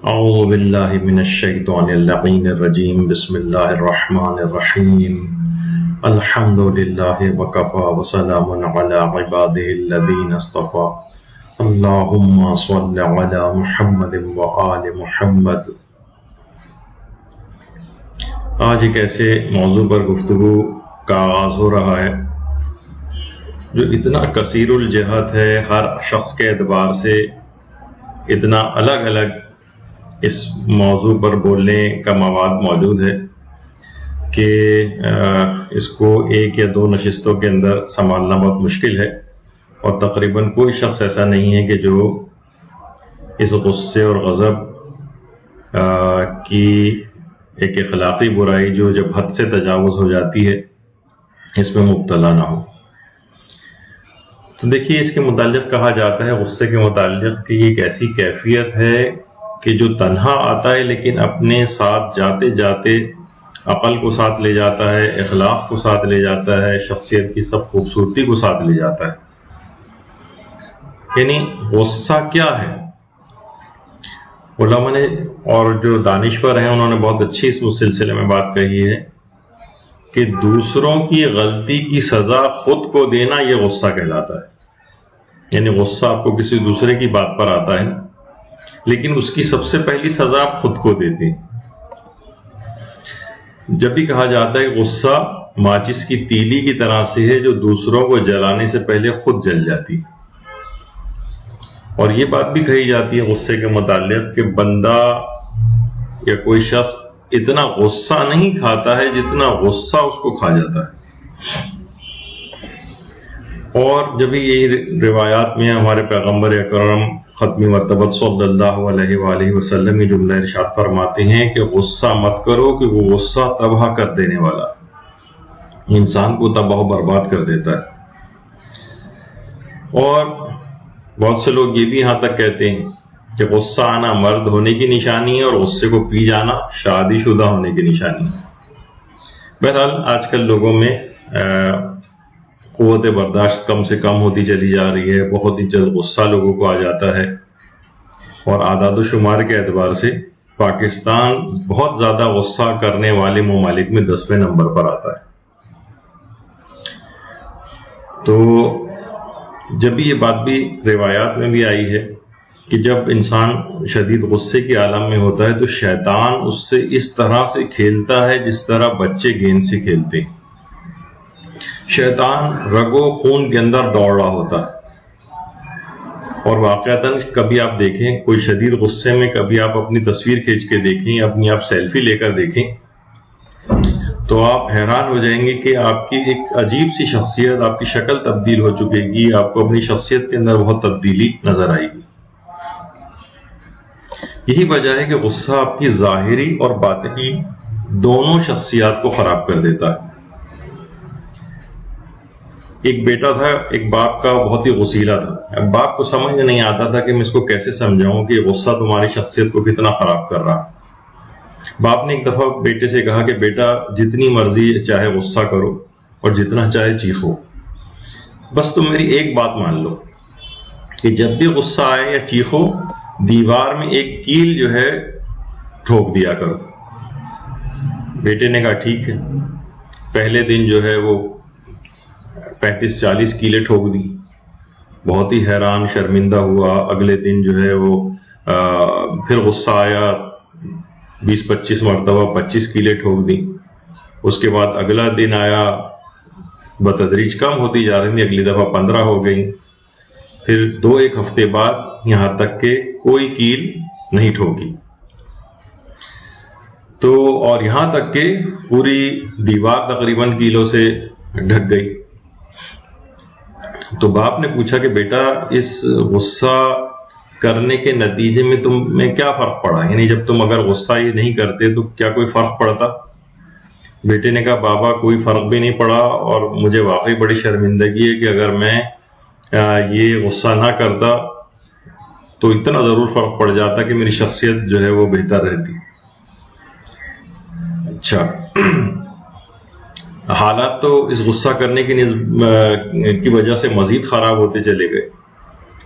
اعوذ باللہ من الشیطان اللعین الرجیم بسم اللہ الرحمن الرحیم الحمد للہ وکفی وسلام علی عبادہ الذین اصطفی اللہم صل علی محمد وآل محمد۔ آج ایک ایسے موضوع پر گفتگو کا آغاز ہو رہا ہے جو اتنا کثیر الجہت ہے، ہر شخص کے اعتبار سے اتنا الگ الگ اس موضوع پر بولنے کا مواد موجود ہے کہ اس کو ایک یا دو نشستوں کے اندر سنبھالنا بہت مشکل ہے، اور تقریباً کوئی شخص ایسا نہیں ہے کہ جو اس غصے اور غضب کی ایک اخلاقی برائی جو جب حد سے تجاوز ہو جاتی ہے اس میں مبتلا نہ ہو۔ تو دیکھیے، اس کے متعلق کہا جاتا ہے غصے کے متعلق کہ یہ ایک ایسی کیفیت ہے کہ جو تنہا آتا ہے لیکن اپنے ساتھ جاتے جاتے عقل کو ساتھ لے جاتا ہے، اخلاق کو ساتھ لے جاتا ہے، شخصیت کی سب خوبصورتی کو ساتھ لے جاتا ہے۔ یعنی غصہ کیا ہے؟ علماء نے اور جو دانشور ہیں انہوں نے بہت اچھی اس سلسلے میں بات کہی ہے کہ دوسروں کی غلطی کی سزا خود کو دینا یہ غصہ کہلاتا ہے۔ یعنی غصہ آپ کو کسی دوسرے کی بات پر آتا ہے لیکن اس کی سب سے پہلی سزا آپ خود کو دیتے ہیں۔ جب بھی کہا جاتا ہے غصہ ماچس کی تیلی کی طرح سے ہے جو دوسروں کو جلانے سے پہلے خود جل جاتی ہے، اور یہ بات بھی کہی جاتی ہے غصے کے متعلق کہ بندہ یا کوئی شخص اتنا غصہ نہیں کھاتا ہے جتنا غصہ اس کو کھا جاتا ہے۔ اور جب یہی روایات میں ہمارے پیغمبر اکرم ختمی مرتبہ صلی اللہ علیہ وآلہ وسلم یہ جملہ ارشاد فرماتے ہیں کہ غصہ مت کرو کہ وہ غصہ تباہ کر دینے والا، انسان کو تباہ و برباد کر دیتا ہے۔ اور بہت سے لوگ یہ بھی یہاں تک کہتے ہیں کہ غصہ آنا مرد ہونے کی نشانی ہے اور غصے کو پی جانا شادی شدہ ہونے کی نشانی ہے۔ بہرحال آج کل لوگوں میں قوت برداشت کم سے کم ہوتی چلی جا رہی ہے، بہت ہی جلد غصہ لوگوں کو آ جاتا ہے، اور اعداد و شمار کے اعتبار سے پاکستان بہت زیادہ غصہ کرنے والے ممالک میں 10ویں نمبر پر آتا ہے۔ تو جب بھی یہ بات بھی روایات میں بھی آئی ہے کہ جب انسان شدید غصے کی عالم میں ہوتا ہے تو شیطان اس سے اس طرح سے کھیلتا ہے جس طرح بچے گیند سے کھیلتے ہیں۔ شیطان رگو خون کے اندر دوڑ رہا ہوتا ہے، اور واقعتاً کبھی آپ دیکھیں کوئی شدید غصے میں، کبھی آپ اپنی تصویر کھینچ کے دیکھیں، اپنی آپ سیلفی لے کر دیکھیں تو آپ حیران ہو جائیں گے کہ آپ کی ایک عجیب سی شخصیت، آپ کی شکل تبدیل ہو چکے گی، آپ کو اپنی شخصیت کے اندر بہت تبدیلی نظر آئے گی۔ یہی وجہ ہے کہ غصہ آپ کی ظاہری اور باطنی دونوں شخصیات کو خراب کر دیتا ہے۔ ایک بیٹا تھا، ایک باپ کا بہت ہی غصیلا تھا۔ اب باپ کو سمجھ نہیں آتا تھا کہ میں اس کو کیسے سمجھاؤں کہ غصہ تمہاری شخصیت کو کتنا خراب کر رہا۔ باپ نے ایک دفعہ بیٹے سے کہا کہ بیٹا جتنی مرضی چاہے غصہ کرو اور جتنا چاہے چیخو، بس تم میری ایک بات مان لو کہ جب بھی غصہ آئے یا چیخو دیوار میں ایک کیل جو ہے ٹھوک دیا کرو۔ بیٹے نے کہا ٹھیک ہے۔ پہلے دن جو ہے وہ 35-40 کیلیں ٹھوک دی، بہت ہی حیران شرمندہ ہوا۔ اگلے دن جو ہے وہ پھر غصہ آیا، 20-25 مرتبہ 25 کیلیں ٹھوک دی۔ اس کے بعد اگلا دن آیا، بتدریج کم ہوتی جا رہی تھی، اگلی دفعہ 15 ہو گئی، پھر 2-1 ہفتے بعد یہاں تک کہ کوئی کیل نہیں ٹھوکی۔ تو اور یہاں تک کہ پوری دیوار تقریباً کیلوں سے ڈھک گئی۔ تو باپ نے پوچھا کہ بیٹا اس غصہ کرنے کے نتیجے میں تمہیں کیا فرق پڑا؟ یعنی جب تم اگر غصہ یہ نہیں کرتے تو کیا کوئی فرق پڑتا؟ بیٹے نے کہا بابا کوئی فرق بھی نہیں پڑا، اور مجھے واقعی بڑی شرمندگی ہے کہ اگر میں یہ غصہ نہ کرتا تو اتنا ضرور فرق پڑ جاتا کہ میری شخصیت جو ہے وہ بہتر رہتی۔ اچھا، حالات تو اس غصہ کرنے کی وجہ سے مزید خراب ہوتے چلے گئے۔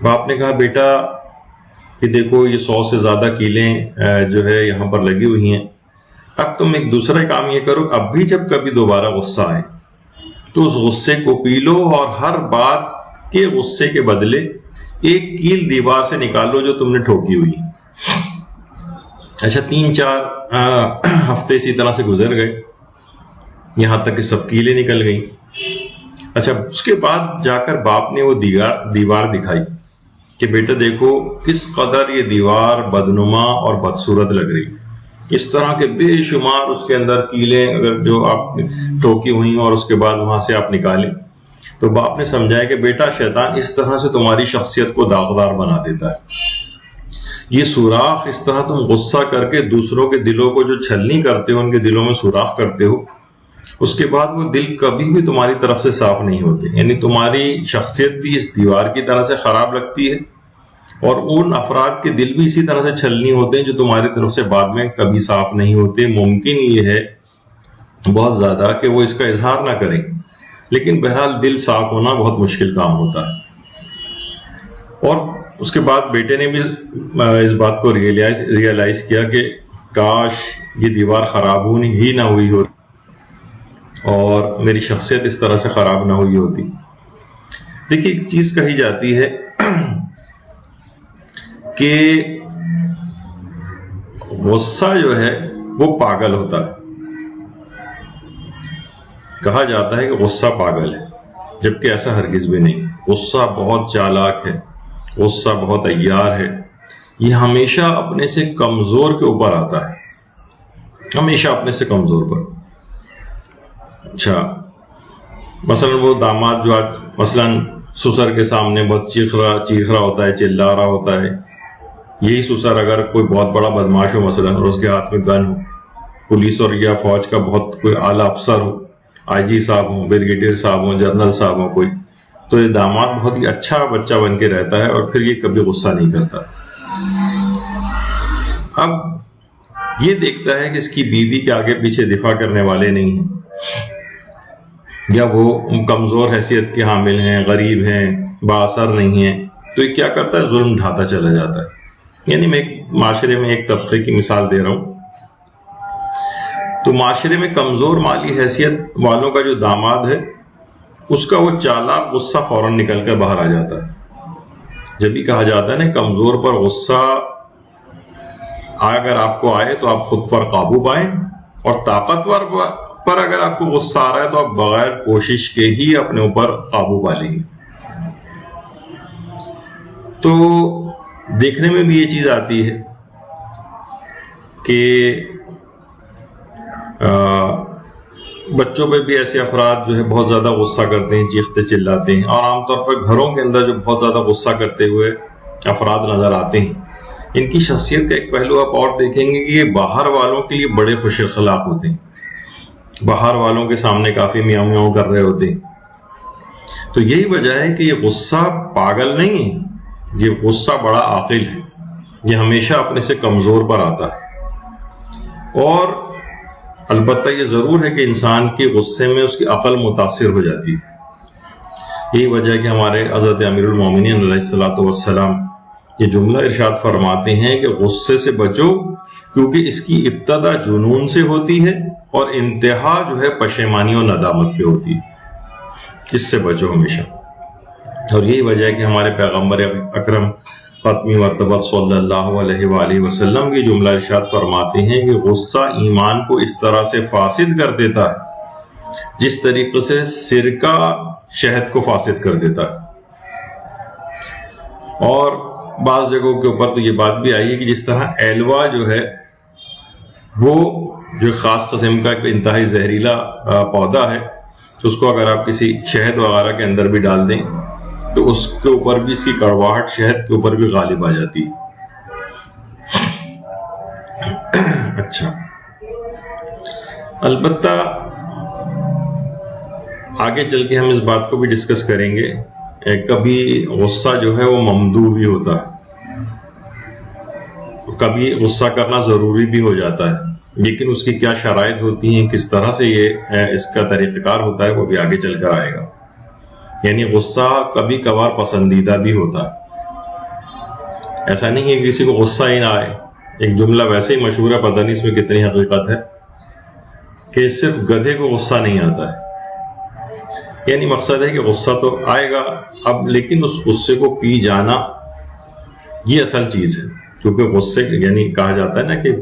باپ نے کہا بیٹا کہ دیکھو یہ 100 سے زیادہ کیلیں جو ہے یہاں پر لگی ہوئی ہیں، اب تم ایک دوسرا کام یہ کرو، اب بھی جب کبھی دوبارہ غصہ آئے تو اس غصے کو پی لو اور ہر بات کے غصے کے بدلے ایک کیل دیوار سے نکالو جو تم نے ٹھوکی ہوئی۔ اچھا 3-4 ہفتے اسی طرح سے گزر گئے، یہاں تک کہ سب کیلیں نکل گئیں۔ اچھا اس کے بعد جا کر باپ نے وہ دیوار دکھائی کہ بیٹا دیکھو کس قدر یہ دیوار بدنما اور بدصورت لگ رہی، اس طرح کے بے شمار اس کے اندر کیلیں اگر جو آپ ٹوکی ہوئی اور اس کے بعد وہاں سے آپ نکالیں، تو باپ نے سمجھایا کہ بیٹا شیطان اس طرح سے تمہاری شخصیت کو داغدار بنا دیتا ہے، یہ سوراخ اس طرح تم غصہ کر کے دوسروں کے دلوں کو جو چھلنی کرتے ہو، ان کے دلوں میں سوراخ کرتے ہو، اس کے بعد وہ دل کبھی بھی تمہاری طرف سے صاف نہیں ہوتے، یعنی تمہاری شخصیت بھی اس دیوار کی طرح سے خراب لگتی ہے اور ان افراد کے دل بھی اسی طرح سے چھلنی ہوتے ہیں جو تمہاری طرف سے بعد میں کبھی صاف نہیں ہوتے۔ ممکن یہ ہے بہت زیادہ کہ وہ اس کا اظہار نہ کریں، لیکن بہرحال دل صاف ہونا بہت مشکل کام ہوتا ہے۔ اور اس کے بعد بیٹے نے بھی اس بات کو ریئلائز کیا کہ کاش یہ دیوار خراب ہی نہ ہوئی ہوتی اور میری شخصیت اس طرح سے خراب نہ ہوئی ہوتی۔ دیکھیے ایک چیز کہی جاتی ہے کہ غصہ جو ہے وہ پاگل ہوتا ہے، کہا جاتا ہے کہ غصہ پاگل ہے، جبکہ ایسا ہرگز بھی نہیں۔ غصہ بہت چالاک ہے، غصہ بہت عیار ہے، یہ ہمیشہ اپنے سے کمزور کے اوپر آتا ہے، ہمیشہ اپنے سے کمزور پر۔ اچھا مثلا وہ داماد جو آج مثلا سسر کے سامنے بہت چیخ رہا ہوتا ہے، چلا رہا ہوتا ہے، یہی سسر اگر کوئی بہت بڑا بدماش ہو مثلا اور اس کے ہاتھ میں گن ہو، پولیس اور یا فوج کا بہت کوئی اعلیٰ افسر ہو، آئی جی صاحب ہوں، بریگیڈیئر صاحب ہوں، جنرل صاحب ہوں کوئی، تو یہ داماد بہت ہی اچھا بچہ بن کے رہتا ہے اور پھر یہ کبھی غصہ نہیں کرتا۔ اب یہ دیکھتا ہے کہ اس کی بیوی کے آگے پیچھے دفاع کرنے والے نہیں ہیں، یا وہ کمزور حیثیت کے حامل ہیں، غریب ہیں، بااثر نہیں ہیں، تو یہ کیا کرتا ہے؟ ظلم ڈھاتا چلا جاتا ہے۔ یعنی میں ایک معاشرے میں ایک طبقے کی مثال دے رہا ہوں، تو معاشرے میں کمزور مالی حیثیت والوں کا جو داماد ہے اس کا وہ چالاک غصہ فوراً نکل کر باہر آ جاتا ہے۔ جب بھی کہا جاتا ہے نا کمزور پر غصہ اگر آپ کو آئے تو آپ خود پر قابو پائیں، اور طاقتور پر اگر آپ کو غصہ آ رہا ہے تو آپ بغیر کوشش کے ہی اپنے اوپر قابو پا لیں گے۔ تو دیکھنے میں بھی یہ چیز آتی ہے کہ بچوں پہ بھی ایسے افراد جو ہے بہت زیادہ غصہ کرتے ہیں، چیختے چلاتے ہیں، اور عام طور پر گھروں کے اندر جو بہت زیادہ غصہ کرتے ہوئے افراد نظر آتے ہیں، ان کی شخصیت کا ایک پہلو آپ اور دیکھیں گے کہ یہ باہر والوں کے لیے بڑے خوش اخلاق ہوتے ہیں، باہر والوں کے سامنے کافی میاؤں میاؤں کر رہے ہوتے ہیں۔ تو یہی وجہ ہے کہ یہ غصہ پاگل نہیں ہے، یہ غصہ بڑا عاقل ہے، یہ ہمیشہ اپنے سے کمزور پر آتا ہے، اور البتہ یہ ضرور ہے کہ انسان کے غصے میں اس کی عقل متاثر ہو جاتی ہے۔ یہی وجہ ہے کہ ہمارے حضرت امیر المومنین علیہ الصلوۃ والسلام یہ جملہ ارشاد فرماتے ہیں کہ غصے سے بچو، کیونکہ اس کی ابتدا جنون سے ہوتی ہے اور انتہا جو ہے پشیمانی اور ندامت پہ ہوتی ہے، اس سے بچو ہمیشہ۔ اور یہی وجہ ہے کہ ہمارے پیغمبر اکرم خاتمی مرتبہ صلی اللہ علیہ وآلہ وسلم کی جملہ ارشاد فرماتے ہیں کہ غصہ ایمان کو اس طرح سے فاسد کر دیتا ہے جس طریقے سے سرکہ شہد کو فاسد کر دیتا ہے۔ اور بعض جگہوں کے اوپر تو یہ بات بھی آئی ہے کہ جس طرح ایلوا جو ہے وہ جو خاص قسم کا ایک انتہائی زہریلا پودا ہے، تو اس کو اگر آپ کسی شہد وغیرہ کے اندر بھی ڈال دیں تو اس کے اوپر بھی اس کی کڑواہٹ شہد کے اوپر بھی غالب آ جاتی ہے۔ اچھا البتہ آگے چل کے ہم اس بات کو بھی ڈسکس کریں گے، کبھی غصہ جو ہے وہ ممدوح بھی ہوتا ہے، کبھی غصہ کرنا ضروری بھی ہو جاتا ہے، لیکن اس کی کیا شرائط ہوتی ہیں، کس طرح سے یہ اس کا طریقہ کار ہوتا ہے، وہ بھی آگے چل کر آئے گا۔ یعنی غصہ کبھی کبھار پسندیدہ بھی ہوتا ہے۔ ایسا نہیں ہے کہ کسی کو غصہ ہی نہ آئے. ایک جملہ ویسے ہی مشہور ہے, پتہ نہیں اس میں کتنی حقیقت ہے, کہ صرف گدھے کو غصہ نہیں آتا ہے. یعنی مقصد ہے کہ غصہ تو آئے گا اب, لیکن اس غصے کو پی جانا یہ اصل چیز ہے. کیونکہ غصے یعنی کہا جاتا ہے نا کہ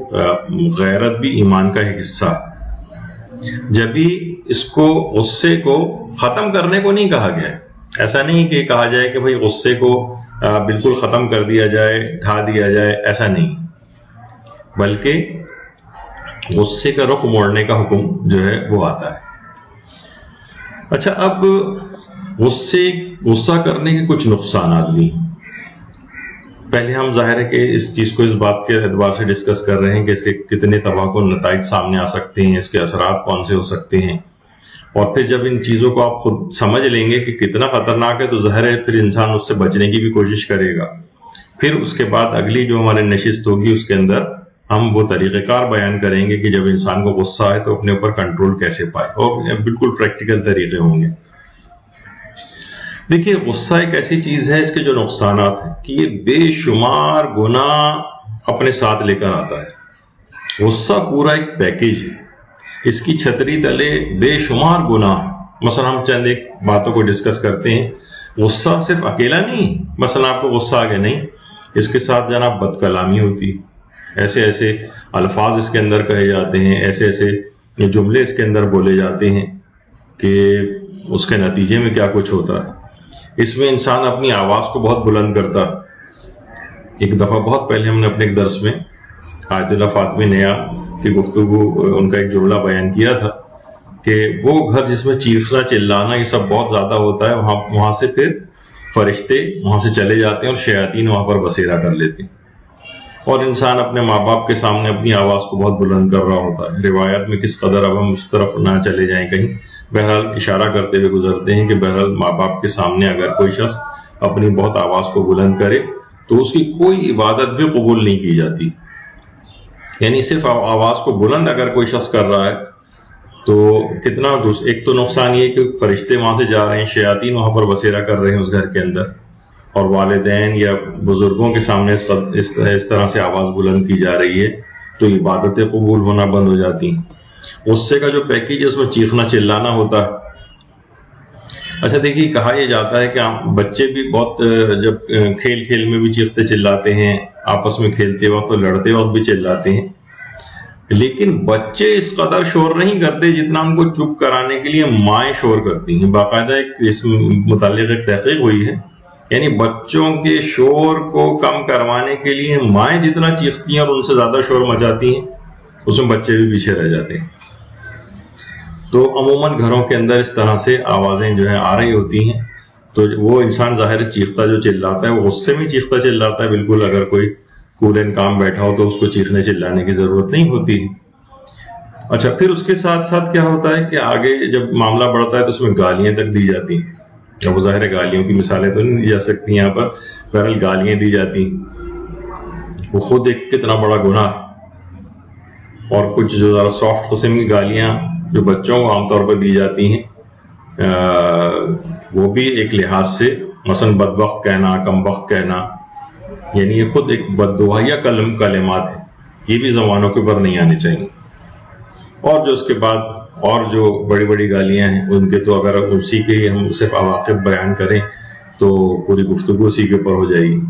غیرت بھی ایمان کا ایک حصہ ہے. جب بھی اس کو غصے کو ختم کرنے کو نہیں کہا گیا ہے. ایسا نہیں کہ کہا جائے کہ بھئی غصے کو بالکل ختم کر دیا جائے, ڈھا دیا جائے, ایسا نہیں, بلکہ غصے کا رخ موڑنے کا حکم جو ہے وہ آتا ہے. اچھا, اب غصہ کرنے کے کچھ نقصانات بھی ہیں. پہلے ہم ظاہر ہے کہ اس چیز کو اس بات کے اعتبار سے ڈسکس کر رہے ہیں کہ اس کے کتنے تباہ کن نتائج سامنے آ سکتے ہیں, اس کے اثرات کون سے ہو سکتے ہیں, اور پھر جب ان چیزوں کو آپ خود سمجھ لیں گے کہ کتنا خطرناک ہے تو ظاہر ہے پھر انسان اس سے بچنے کی بھی کوشش کرے گا. پھر اس کے بعد اگلی جو ہماری نشست ہوگی اس کے اندر ہم وہ طریقہ کار بیان کریں گے کہ جب انسان کو غصہ آئے تو اپنے اوپر کنٹرول کیسے پائے, اور بالکل پریکٹیکل طریقے ہوں گے. دیکھیے, غصہ ایک ایسی چیز ہے, اس کے جو نقصانات ہیں کہ یہ بے شمار گناہ اپنے ساتھ لے کر آتا ہے. غصہ پورا ایک پیکیج ہے, اس کی چھتری تلے بے شمار گناہ. مثلا ہم چند ایک باتوں کو ڈسکس کرتے ہیں. غصہ صرف اکیلا نہیں, مثلا آپ کو غصہ آ گیا نہیں, اس کے ساتھ جناب بد کلامی ہوتی, ایسے ایسے الفاظ اس کے اندر کہے جاتے ہیں, ایسے ایسے جملے اس کے اندر بولے جاتے ہیں کہ اس کے نتیجے میں کیا کچھ ہوتا ہے. اس میں انسان اپنی آواز کو بہت بلند کرتا. ایک دفعہ بہت پہلے ہم نے اپنے ایک درس میں آیت اللہ فاطمی نیا کی گفتگو, ان کا ایک جملہ بیان کیا تھا کہ وہ گھر جس میں چیخنا چلانا یہ سب بہت زیادہ ہوتا ہے, وہاں سے پھر فرشتے وہاں سے چلے جاتے ہیں اور شیاطین وہاں پر بسیرا کر لیتے ہیں, اور انسان اپنے ماں باپ کے سامنے اپنی آواز کو بہت بلند کر رہا ہوتا ہے. روایات میں کس قدر اب ہم اس طرف نہ چلے جائیں کہیں, بہرحال اشارہ کرتے ہوئے گزرتے ہیں کہ بہرحال ماں باپ کے سامنے اگر کوئی شخص اپنی بہت آواز کو بلند کرے تو اس کی کوئی عبادت بھی قبول نہیں کی جاتی. یعنی صرف آواز کو بلند اگر کوئی شخص کر رہا ہے تو کتنا, ایک تو نقصان یہ کہ فرشتے وہاں سے جا رہے ہیں, شیاطین وہاں پر بسیرا کر رہے ہیں اس گھر کے اندر, اور والدین یا بزرگوں کے سامنے اس طرح سے آواز بلند کی جا رہی ہے تو عبادتیں قبول ہونا بند ہو جاتی ہیں. غصے کا جو پیکیج ہے اس میں چیخنا چلانا ہوتا ہے. اچھا دیکھیے, کہا یہ جاتا ہے کہ بچے بھی بہت جب کھیل کھیل میں بھی چیختے چلاتے ہیں, آپس میں کھیلتے وقت اور لڑتے وقت بھی چلاتے ہیں, لیکن بچے اس قدر شور نہیں کرتے جتنا ان کو چپ کرانے کے لیے مائیں شور کرتی ہیں. باقاعدہ اس متعلق ایک تحقیق ہوئی ہے, یعنی بچوں کے شور کو کم کروانے کے لیے مائیں جتنا چیختی ہیں اور ان سے زیادہ شور مچاتی ہیں, اس میں بچے بھی پیچھے رہ جاتے ہیں. تو عموماً گھروں کے اندر اس طرح سے آوازیں جو ہیں آ رہی ہوتی ہیں, تو وہ انسان ظاہر چیختا جو چلاتا ہے وہ غصے میں چیختا چلاتا ہے بالکل. اگر کوئی کولن کام بیٹھا ہو تو اس کو چیخنے چلانے کی ضرورت نہیں ہوتی. اچھا, پھر اس کے ساتھ ساتھ کیا ہوتا ہے کہ آگے جب معاملہ بڑھتا ہے تو اس میں گالیاں تک دی جاتی ہیں. اب ظاہر گالیوں کی مثالیں تو نہیں دی جا سکتی یہاں پر, بہرحال گالیاں دی جاتی ہیں. وہ خود ایک کتنا بڑا گناہ. اور کچھ جو ذرا سافٹ قسم کی گالیاں جو بچوں کو عام طور پر دی جاتی ہیں وہ بھی ایک لحاظ سے مثلا بدبخت کہنا, کم بخت کہنا, یعنی یہ خود ایک بددعائیہ کلمات ہیں, یہ بھی زبانوں کے اوپر نہیں آنے چاہیے. اور جو اس کے بعد اور جو بڑی بڑی گالیاں ہیں ان کے تو اگر اسی کے ہم صرف عواقب بیان کریں تو پوری گفتگو اسی کے اوپر ہو جائے گی.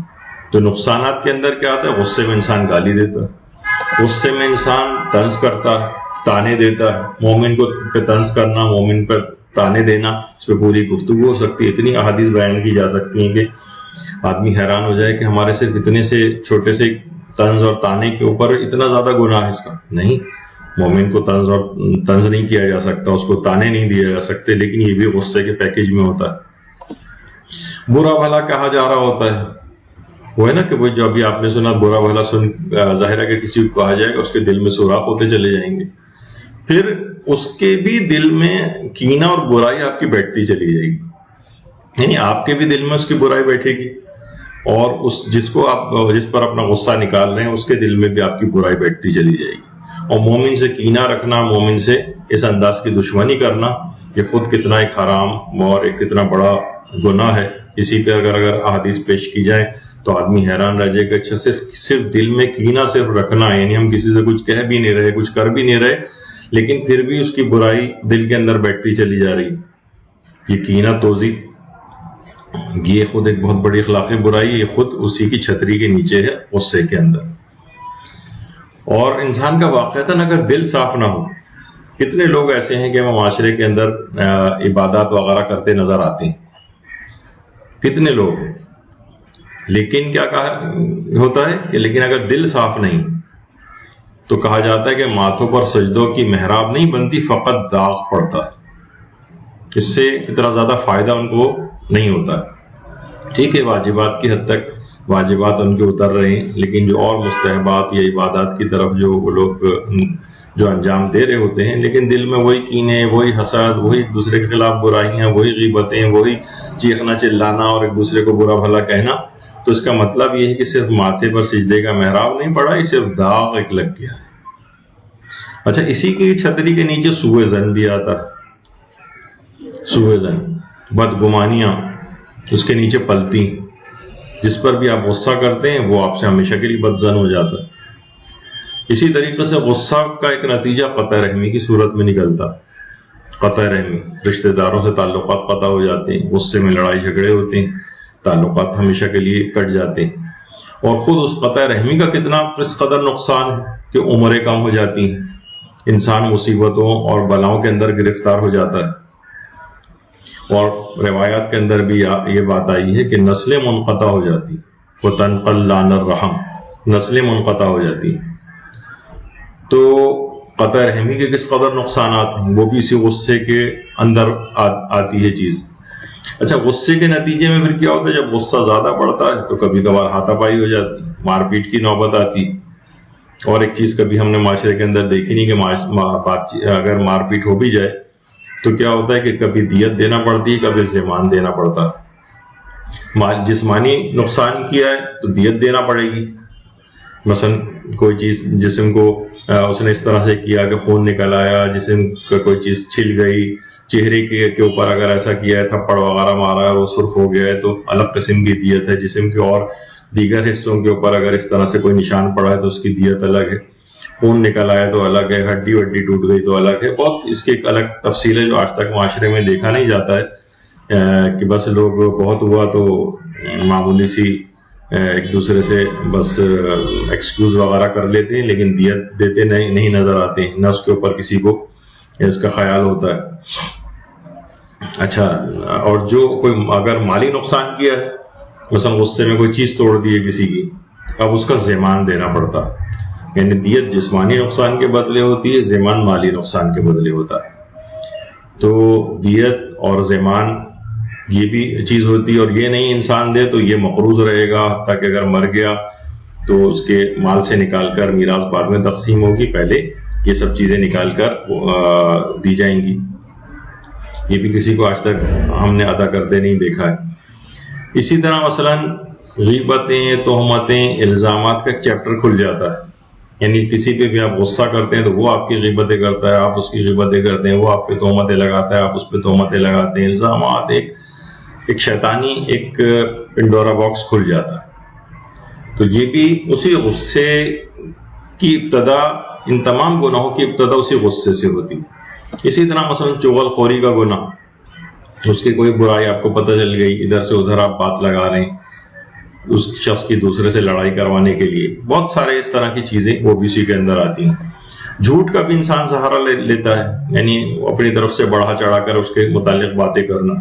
تو نقصانات کے اندر کیا ہوتا ہے, غصے میں انسان گالی دیتا ہے, غصے میں انسان طنز کرتا ہے, تانے دیتا ہے. مومن کو پہ طنز کرنا, مومن پر تانے دینا, اس پہ پوری گفتگو ہو سکتی ہے. اتنی احادیث بیان کی جا سکتی ہیں کہ آدمی حیران ہو جائے کہ ہمارے صرف اتنے سے چھوٹے سے طنز اور تانے کے اوپر اتنا زیادہ گناہ ہے اس کا. نہیں, مومن کو طنز نہیں کیا جا سکتا, اس کو تانے نہیں دیے جا سکتے, لیکن یہ بھی غصے کے پیکیج میں ہوتا ہے. برا بھلا کہا جا رہا ہوتا ہے, وہ ہے نا کہ وہ جو ابھی آپ نے سنا برا بھلا سن, ظاہر ہے کہ کسی کو کہا جائے گا اس کے دل میں سوراخ ہوتے چلے جائیں گے, پھر اس کے بھی دل میں کینہ اور برائی آپ کی بیٹھتی چلی جائے گی. یعنی آپ کے بھی دل میں اس کی برائی بیٹھے گی, اور جس پر اپنا غصہ نکال رہے ہیں اس کے دل میں بھی آپ کی برائی بیٹھتی چلی جائے گی. اور مومن سے کینہ رکھنا, مومن سے اس انداز کی دشمنی کرنا, یہ خود کتنا ایک حرام اور ایک کتنا بڑا گناہ ہے. اسی پہ اگر احادیث پیش کی جائیں تو آدمی حیران رہ جائے کہ اچھا صرف دل میں کینہ صرف رکھنا ہے، یعنی ہم کسی سے کچھ کہہ بھی نہیں رہے، کچھ کر بھی نہیں رہے، لیکن پھر بھی اس کی برائی دل کے اندر بیٹھتی چلی جا رہی. یہ کینہ توزی یہ خود ایک بہت بڑی اخلاقی برائی، یہ خود اسی کی چھتری کے نیچے ہے، غصے کے اندر. اور انسان کا واقعتاً اگر دل صاف نہ ہو، کتنے لوگ ایسے ہیں کہ وہ معاشرے کے اندر عبادات وغیرہ کرتے نظر آتے ہیں، کتنے لوگ، لیکن کیا کہا ہوتا ہے کہ لیکن اگر دل صاف نہیں تو کہا جاتا ہے کہ ماتھوں پر سجدوں کی محراب نہیں بنتی، فقط داغ پڑتا ہے. اس سے اتنا زیادہ فائدہ ان کو نہیں ہوتا. ٹھیک ہے، واجبات کی حد تک واجبات ان کے اتر رہے ہیں، لیکن جو اور مستحبات یا عبادات کی طرف جو وہ لوگ جو انجام دے رہے ہوتے ہیں، لیکن دل میں وہی کینے، وہی حسد، وہی ایک دوسرے کے خلاف برائیاں، وہی غیبتیں، وہی چیخنا چلانا اور ایک دوسرے کو برا بھلا کہنا. تو اس کا مطلب یہ ہے کہ صرف ماتھے پر سجدے کا محراب نہیں پڑا، یہ صرف داغ ایک لگ گیا ہے. اچھا، اسی کی چھتری کے نیچے سوء ظن بھی آتا ہے. سوء ظن، بدگمانیاں اس کے نیچے پلتی، جس پر بھی آپ غصہ کرتے ہیں وہ آپ سے ہمیشہ کے لیے بدظن ہو جاتا ہے. اسی طریقے سے غصہ کا ایک نتیجہ قطع رحمی کی صورت میں نکلتا. قطع رحمی، رشتہ داروں سے تعلقات قطع ہو جاتے ہیں، غصے میں لڑائی جھگڑے ہوتے ہیں، تعلقات ہمیشہ کے لیے کٹ جاتے ہیں. اور خود اس قطع رحمی کا کتنا اس قدر نقصان ہے کہ عمریں کم ہو جاتی ہیں، انسان مصیبتوں اور بلاؤں کے اندر گرفتار ہو جاتا ہے. اور روایات کے اندر بھی یہ بات آئی ہے کہ نسلیں منقطع ہو جاتی، وَتَنْقَلْ لَانَ الرَّحَمْ، نسلیں منقطع ہو جاتی. تو قطع رحمی کے کس قدر نقصانات ہیں، وہ بھی اسی غصے کے اندر آتی ہے چیز. اچھا، غصے کے نتیجے میں پھر کیا ہوتا ہے؟ جب غصہ زیادہ بڑھتا ہے تو کبھی کبھار ہاتھا پائی ہو جاتی، مار پیٹ کی نوبت آتی. اور ایک چیز کبھی ہم نے معاشرے کے اندر دیکھی نہیں کہ اگر مار پیٹ ہو بھی جائے تو کیا ہوتا ہے کہ کبھی دیت دینا پڑتی ہے، کبھی زیمان دینا پڑتا ہے. جسمانی نقصان کیا ہے تو دیت دینا پڑے گی. مثلا کوئی چیز جسم کو اس نے اس طرح سے کیا کہ خون نکل آیا، جسم کا کوئی چیز چھل گئی، چہرے کے اوپر اگر ایسا کیا ہے، تھپڑ وغیرہ مارا ہے، وہ سرخ ہو گیا ہے تو الگ قسم کی دیت ہے. جسم کے اور دیگر حصوں کے اوپر اگر اس طرح سے کوئی نشان پڑا ہے تو اس کی دیت الگ ہے. خون نکل آیا تو الگ ہے، ہڈی وڈی ٹوٹ گئی تو الگ ہے. بہت اس کی ایک الگ تفصیل ہے جو آج تک معاشرے میں دیکھا نہیں جاتا ہے کہ بس لوگ بہت ہوا تو معمولی سی ایک دوسرے سے بس ایکسکیوز وغیرہ کر لیتے ہیں، لیکن دیت دیتے نہیں نظر آتے ہیں، نہ اس کے اوپر کسی کو اس کا خیال ہوتا ہے. اچھا، اور جو کوئی اگر مالی نقصان کیا ہے، مثلا غصے میں کوئی چیز توڑ دی ہے کسی کی، اب اس کا زیمان دینا پڑتا ہے. یعنی دیت جسمانی نقصان کے بدلے ہوتی ہے، زیمان مالی نقصان کے بدلے ہوتا ہے. تو دیت اور زیمان یہ بھی چیز ہوتی ہے. اور یہ نہیں انسان دے تو یہ مقروض رہے گا، تاکہ اگر مر گیا تو اس کے مال سے نکال کر میراث بعد میں تقسیم ہوگی، پہلے یہ سب چیزیں نکال کر دی جائیں گی. یہ بھی کسی کو آج تک ہم نے ادا کرتے نہیں دیکھا ہے. اسی طرح مثلا غیبتیں، تہمتیں، الزامات کا ایک چیپٹر کھل جاتا ہے. یعنی کسی پہ بھی آپ غصہ کرتے ہیں تو وہ آپ کی غیبتیں کرتا ہے، آپ اس کی غیبتیں کرتے ہیں، وہ آپ پہ تہمتیں لگاتا ہے، آپ اس پہ تہمتیں لگاتے ہیں. الزامات ایک شیطانی ایک پنڈورا باکس کھل جاتا ہے. تو یہ بھی اسی غصے کی ابتدا، ان تمام گناہوں کی ابتدا اسی غصے سے ہوتی. اسی طرح مثلا چغل خوری کا گناہ، اس کی کوئی برائی آپ کو پتہ چل گئی، ادھر سے ادھر آپ بات لگا رہے ہیں اس شخص کی دوسرے سے لڑائی کروانے کے لیے. بہت سارے اس طرح کی چیزیں وہ بھی اسی کے اندر آتی ہیں. جھوٹ کا بھی انسان سہارا لیتا ہے، یعنی اپنی طرف سے بڑھا چڑھا کر اس کے متعلق باتیں کرنا،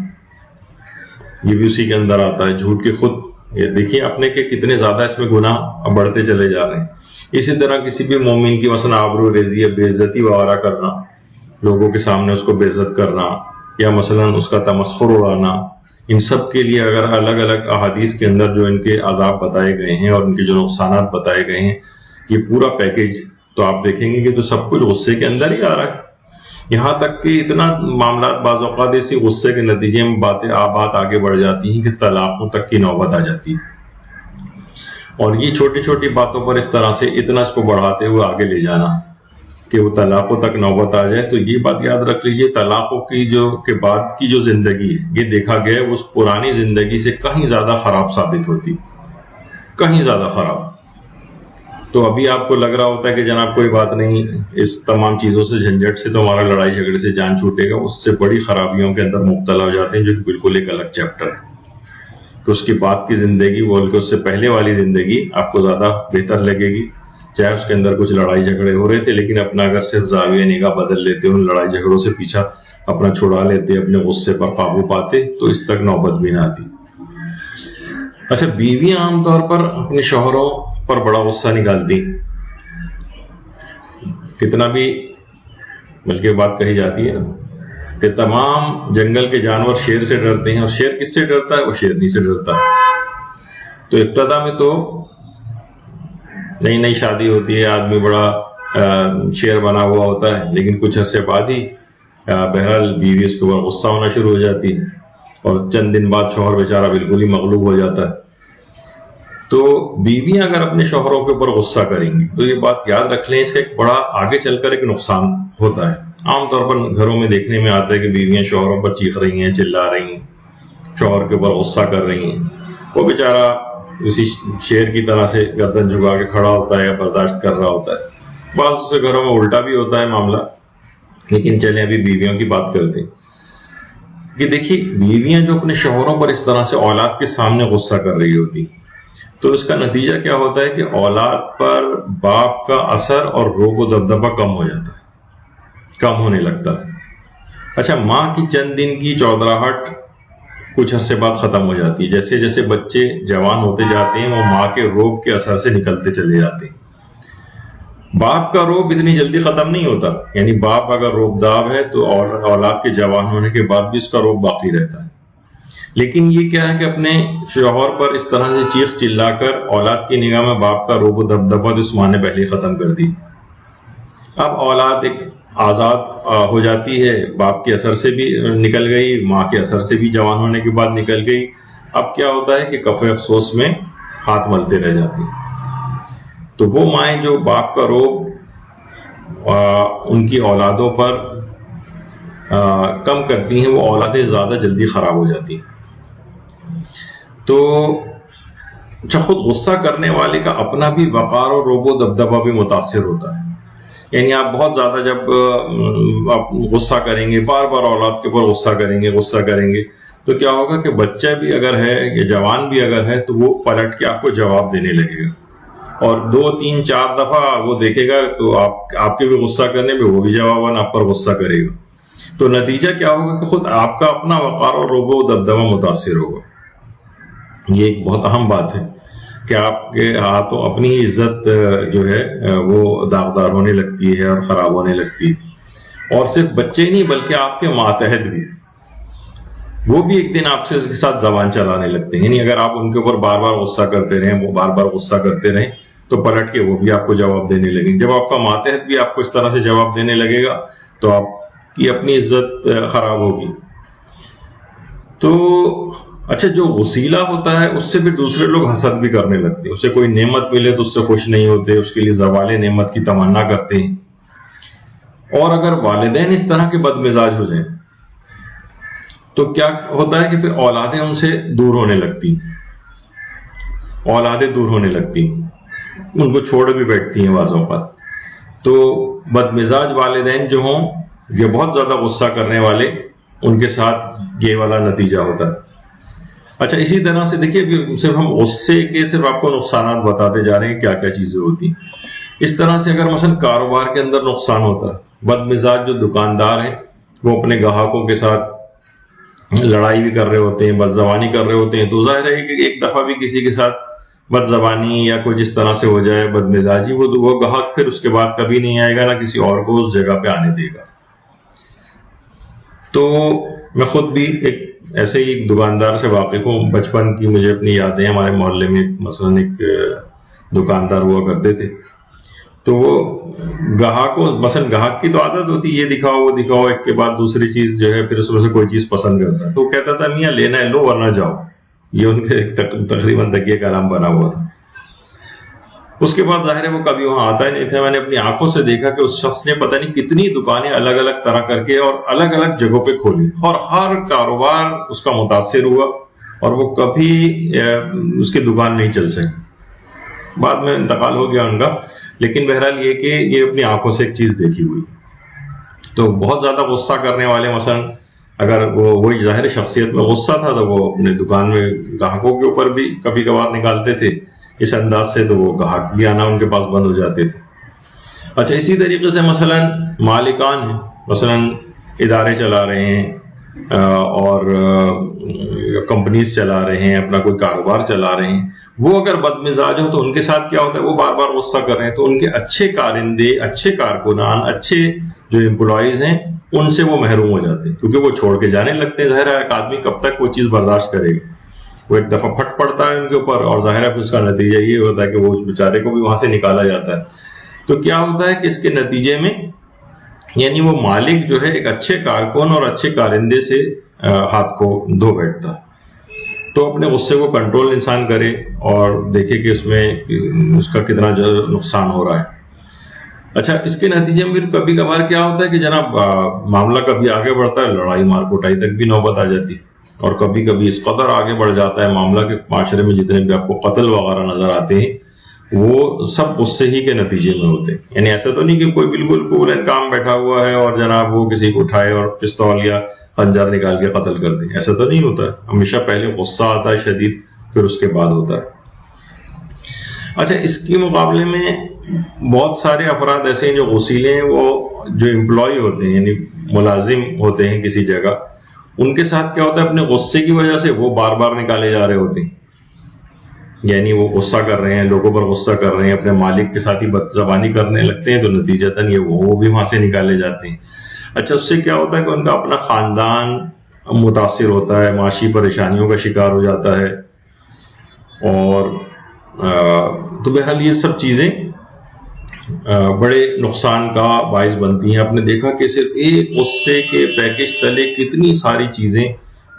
یہ بھی اسی کے اندر آتا ہے. جھوٹ کے خود یہ دیکھیے اپنے کہ کتنے زیادہ اس میں گناہ بڑھتے چلے جا رہے ہیں. اسی طرح کسی بھی مومن کی مثلا آبرو ریزی یا بے عزتی وغیرہ کرنا، لوگوں کے سامنے اس کو بے عزت کرنا، یا مثلا اس کا تمسخر اڑانا، ان سب کے لیے اگر الگ الگ احادیث کے اندر جو ان کے عذاب بتائے گئے ہیں اور ان کے جو نقصانات بتائے گئے ہیں، یہ پورا پیکیج تو آپ دیکھیں گے کہ تو سب کچھ غصے کے اندر ہی آ رہا ہے. یہاں تک کہ اتنا معاملات بعض اوقات اسی غصے کے نتیجے میں بات آگے بڑھ جاتی ہیں کہ طلاقوں تک کی نوبت آ جاتی ہے. اور یہ چھوٹی چھوٹی باتوں پر اس طرح سے اتنا اس کو بڑھاتے ہوئے آگے لے جانا کہ وہ طلاقوں تک نوبت آ جائے. تو یہ بات یاد رکھ لیجئے، طلاقوں کی کے بعد کی جو زندگی ہے، یہ دیکھا گیا ہے اس پرانی زندگی سے کہیں زیادہ خراب ثابت ہوتی. کہیں زیادہ خراب. تو ابھی آپ کو لگ رہا ہوتا ہے کہ جناب کوئی بات نہیں، اس تمام چیزوں سے جھنجھٹ سے تو ہمارا لڑائی جھگڑے سے جان چھوٹے گا. اس سے بڑی خرابیوں کے اندر مبتلا ہو جاتے ہیں، جو کہ بالکل ایک الگ چیپٹر ہے. کہ اس کے بعد کی زندگی بول کے اس سے پہلے والی زندگی آپ کو زیادہ بہتر لگے گی. چاہے اس کے اندر کچھ لڑائی جھگڑے ہو رہے تھے، لیکن اپنا اگر صرف زاویہ نگاہ بدل لیتے، ان لڑائی جھگڑوں سے پیچھا اپنا چھڑا لیتے، اپنے غصے پر قابو پاتے، تو اس تک نوبت بھی نہ آتی. اچھا، بیویاں عام طور پر اپنے شوہروں پر بڑا غصہ نکالتی، کتنا بھی بلکہ بات کہی جاتی ہے نا کہ تمام جنگل کے جانور شیر سے ڈرتے ہیں، اور شیر کس سے ڈرتا ہے؟ وہ شیرنی سے ڈرتا ہے. تو ابتدا میں تو نئی نئی شادی ہوتی ہے، آدمی بڑا شیر بنا ہوا ہوتا ہے، لیکن کچھ عرصے بعد ہی بہرحال بیوی اس کے اوپر غصہ ہونا شروع ہو جاتی ہے، اور چند دن بعد شوہر بیچارہ بالکل ہی مغلوب ہو جاتا ہے. تو بیویاں اگر اپنے شوہروں کے اوپر غصہ کریں گی تو یہ بات یاد رکھ لیں، اس کا ایک بڑا آگے چل کر ایک نقصان ہوتا ہے. عام طور پر گھروں میں دیکھنے میں آتا ہے کہ بیویاں شوہروں پر چیخ رہی ہیں، چلا رہی ہیں، شوہر کے اوپر غصہ کر رہی ہیں. وہ بیچارہ اسی شیر کی طرح سے گردن جھکا کے کھڑا ہوتا ہے یا برداشت کر رہا ہوتا ہے. بعض سے گھروں میں الٹا بھی ہوتا ہے معاملہ، لیکن چلیں ابھی بیویوں کی بات کرتے ہیں. کہ دیکھیے، بیویاں جو اپنے شوہروں پر اس طرح سے اولاد کے سامنے غصہ کر رہی ہوتی، تو اس کا نتیجہ کیا ہوتا ہے کہ اولاد پر باپ کا اثر اور روب و دبدبہ کم ہو جاتا ہے، کم ہونے لگتا ہے. اچھا، ماں کی چند دن کی چودراہٹ کچھ عرصے بعد ختم ہو جاتی ہے. جیسے جیسے بچے جوان ہوتے جاتے ہیں، وہ ماں کے روب کے اثر سے نکلتے چلے جاتے ہیں. باپ کا روب اتنی جلدی ختم نہیں ہوتا، یعنی باپ اگر روب داب ہے تو اولاد کے جوان ہونے کے بعد بھی اس کا روب باقی رہتا ہے. لیکن یہ کیا ہے کہ اپنے شوہر پر اس طرح سے چیخ چلا کر اولاد کی نگاہ میں باپ کا روب و دبدبہ تو اس ماں نے پہلے ختم کر دی. اب اولاد ایک آزاد ہو جاتی ہے، باپ کے اثر سے بھی نکل گئی، ماں کے اثر سے بھی جوان ہونے کے بعد نکل گئی. اب کیا ہوتا ہے کہ کف افسوس میں ہاتھ ملتے رہ جاتے ہیں. تو وہ مائیں جو باپ کا روب ان کی اولادوں پر کم کرتی ہیں، وہ اولادیں زیادہ جلدی خراب ہو جاتی ہیں. تو خود غصہ کرنے والے کا اپنا بھی وقار اور روب و دبدبہ بھی متاثر ہوتا ہے. یعنی آپ بہت زیادہ جب آپ غصہ کریں گے، بار بار اولاد کے اوپر غصہ کریں گے تو کیا ہوگا کہ بچہ بھی اگر ہے یا جوان بھی اگر ہے تو وہ پلٹ کے آپ کو جواب دینے لگے گا، اور 2 3 4 دفعہ وہ دیکھے گا تو آپ کے بھی غصہ کرنے میں وہ بھی جواباً آپ پر غصہ کرے گا. تو نتیجہ کیا ہوگا کہ خود آپ کا اپنا وقار اور روب و دبدبہ متاثر ہوگا. یہ ایک بہت اہم بات ہے کہ آپ کے ہاتھوں اپنی ہی عزت جو ہے وہ داغدار ہونے لگتی ہے اور خراب ہونے لگتی ہے. اور صرف بچے نہیں بلکہ آپ کے ماتحت بھی، وہ بھی ایک دن آپ سے اس کے ساتھ زبان چلانے لگتے ہیں. یعنی اگر آپ ان کے اوپر بار بار غصہ کرتے رہیں، وہ بار بار غصہ کرتے رہیں، تو پلٹ کے وہ بھی آپ کو جواب دینے لگیں. جب آپ کا ماتحت بھی آپ کو اس طرح سے جواب دینے لگے گا تو آپ کی اپنی عزت خراب ہوگی. تو اچھا، جو وسیلہ ہوتا ہے اس سے پھر دوسرے لوگ حسد بھی کرنے لگتے ہیں. اسے کوئی نعمت ملے تو اس سے خوش نہیں ہوتے، اس کے لیے زوال نعمت کی تمنا کرتے ہیں. اور اگر والدین اس طرح کے بد مزاج ہو جائیں تو کیا ہوتا ہے کہ پھر اولادیں ان سے دور ہونے لگتی ان کو چھوڑ بھی بیٹھتی ہیں بعض اوقات. تو بد مزاج والدین جو ہوں، یہ بہت زیادہ غصہ کرنے والے، ان کے ساتھ یہ والا نتیجہ ہوتا ہے. اچھا، اسی طرح سے دیکھیے، صرف ہم غصے کے صرف آپ کو نقصانات بتاتے جا رہے ہیں، کیا کیا چیزیں ہوتی ہیں. اس طرح سے اگر مثلا کاروبار کے اندر نقصان ہوتا ہے، بد مزاج جو دکاندار ہیں وہ اپنے گاہکوں کے ساتھ لڑائی بھی کر رہے ہوتے ہیں، بد زبانی کر رہے ہوتے ہیں، تو ظاہر ہے کہ ایک دفعہ بھی کسی کے ساتھ بد زبانی یا کچھ اس طرح سے ہو جائے، بد مزاجی، وہ گاہک پھر اس کے بعد کبھی نہیں آئے گا، نہ کسی اور کو اس جگہ پہ آنے دے گا. تو میں خود بھی ایک ایسے ہی ایک دکاندار سے واقف ہوں. بچپن کی مجھے اپنی یادیں، ہمارے محلے میں مثلاً ایک دکاندار ہوا کرتے تھے. تو وہ گاہک کی تو عادت ہوتی، یہ دکھاؤ وہ دکھاؤ، ایک کے بعد دوسری چیز جو ہے، پھر اس میں سے کوئی چیز پسند کرتا ہے. تو وہ کہتا تھا، میاں لینا ہے لو ورنہ جاؤ. یہ ان کے تقریباً تکیے کلام بنا ہوا تھا. اس کے بعد ظاہر ہے وہ کبھی وہاں آتا ہی نہیں تھا. میں نے اپنی آنکھوں سے دیکھا کہ اس شخص نے پتہ نہیں کتنی دکانیں الگ الگ طرح کر کے اور الگ الگ جگہوں پہ کھولی، اور ہر کاروبار اس کا متاثر ہوا، اور وہ کبھی اس کی دکان نہیں چل سکی. بعد میں انتقال ہو گیا ان کا، لیکن بہرحال یہ کہ یہ اپنی آنکھوں سے ایک چیز دیکھی ہوئی. تو بہت زیادہ غصہ کرنے والے مثلا اگر وہی ظاہر شخصیت میں غصہ تھا تو وہ اپنے دکان میں گاہکوں کے اوپر بھی کبھی کبھار نکالتے تھے اس انداز سے، تو وہ گاہک بھی آنا ان کے پاس بند ہو جاتے تھے. اچھا اسی طریقے سے مثلا مالکان ہیں، مثلا ادارے چلا رہے ہیں اور کمپنیز چلا رہے ہیں، اپنا کوئی کاروبار چلا رہے ہیں، وہ اگر بد مزاج ہو تو ان کے ساتھ کیا ہوتا ہے، وہ بار بار غصہ کر رہے ہیں تو ان کے اچھے کارندے، اچھے کارکنان، اچھے جو امپلائیز ہیں ان سے وہ محروم ہو جاتے ہیں، کیونکہ وہ چھوڑ کے جانے لگتے ہیں. ظاہر ہے ایک آدمی کب تک وہ چیز برداشت کرے گا، وہ ایک دفعہ پھٹ پڑتا ہے ان کے اوپر، اور ظاہر ہے اس کا نتیجہ یہ ہوتا ہے کہ وہ اس بیچارے کو بھی وہاں سے نکالا جاتا ہے. تو کیا ہوتا ہے کہ اس کے نتیجے میں یعنی وہ مالک جو ہے ایک اچھے کارکن اور اچھے کارندے سے ہاتھ کو دھو بیٹھتا ہے. تو اپنے غصے کو کنٹرول انسان کرے اور دیکھے کہ اس میں اس کا کتنا جو نقصان ہو رہا ہے. اچھا اس کے نتیجے میں کبھی کبھار کیا ہوتا ہے کہ جناب معاملہ کبھی آگے بڑھتا ہے، لڑائی مار کوٹائی تک بھی نوبت آ جاتی ہے، اور کبھی کبھی اس قدر آگے بڑھ جاتا ہے معاملہ کہ معاشرے میں جتنے بھی آپ کو قتل وغیرہ نظر آتے ہیں وہ سب غصے ہی کے نتیجے میں ہوتے ہیں. یعنی ایسا تو نہیں کہ کوئی بالکل کول کام بیٹھا ہوا ہے اور جناب وہ کسی کو اٹھائے اور پستول یا خنجر نکال کے قتل کر دے، ایسا تو نہیں ہوتا ہے. ہمیشہ پہلے غصہ آتا ہے شدید، پھر اس کے بعد ہوتا ہے. اچھا اس کے مقابلے میں بہت سارے افراد ایسے ہیں جو غصیلے ہیں، وہ جو امپلائی ہوتے ہیں یعنی ملازم ہوتے ہیں کسی جگہ، ان کے ساتھ کیا ہوتا ہے اپنے غصے کی وجہ سے وہ بار بار نکالے جا رہے ہوتے ہیں. یعنی وہ غصہ کر رہے ہیں، لوگوں پر غصہ کر رہے ہیں، اپنے مالک کے ساتھ ہی بد زبانی کرنے لگتے ہیں، تو نتیجتاً یہ وہ بھی وہاں سے نکالے جاتے ہیں. اچھا اس سے کیا ہوتا ہے کہ ان کا اپنا خاندان متاثر ہوتا ہے، معاشی پریشانیوں کا شکار ہو جاتا ہے. اور تو بہرحال یہ سب چیزیں بڑے نقصان کا باعث بنتی ہیں. آپ نے دیکھا کہ صرف ایک غصے کے پیکج تلے کتنی ساری چیزیں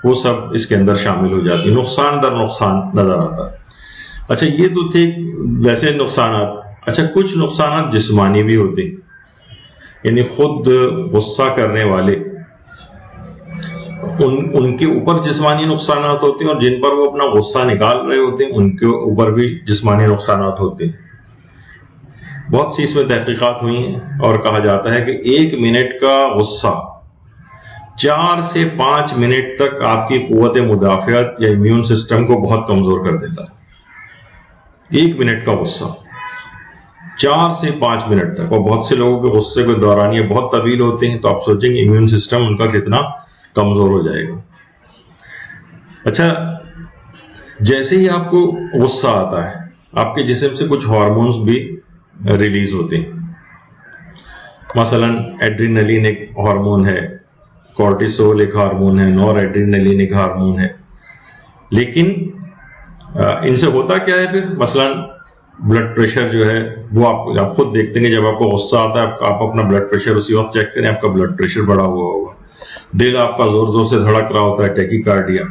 وہ سب اس کے اندر شامل ہو جاتی ہیں، نقصان در نقصان نظر آتا ہے. اچھا یہ تو تھے ویسے نقصانات. اچھا کچھ نقصانات جسمانی بھی ہوتے ہیں، یعنی خود غصہ کرنے والے ان کے اوپر جسمانی نقصانات ہوتے ہیں، اور جن پر وہ اپنا غصہ نکال رہے ہوتے ہیں ان کے اوپر بھی جسمانی نقصانات ہوتے ہیں. بہت سی اس میں تحقیقات ہوئی ہیں اور کہا جاتا ہے کہ 1 منٹ کا غصہ 4 سے 5 منٹ تک آپ کی قوت مدافعت یا امیون سسٹم کو بہت کمزور کر دیتا ہے. 1 منٹ کا غصہ 4 سے 5 منٹ تک، اور بہت سے لوگوں کے غصے کے دورانیے بہت طویل ہوتے ہیں، تو آپ سوچیں گے امیون سسٹم ان کا کتنا کمزور ہو جائے گا. اچھا جیسے ہی آپ کو غصہ آتا ہے آپ کے جسم سے کچھ ہارمونز بھی ریلیز ہوتے ہیں. مثلا ایڈرینلین ایک ہارمون ہے، کورٹیسول ایک ہارمون ہے، نور ایڈرینلین ایک ہارمون ہے. لیکن ان سے ہوتا کیا ہے پھر؟ مثلا بلڈ پریشر جو ہے وہ آپ خود دیکھتے ہیں کہ جب آپ کو غصہ آتا ہے آپ اپنا بلڈ پریشر اسی وقت چیک کریں، آپ کا بلڈ پریشر بڑھا ہوا ہوگا، دل آپ کا زور زور سے دھڑک رہا ہوتا ہے، ٹیکی کارڈیا،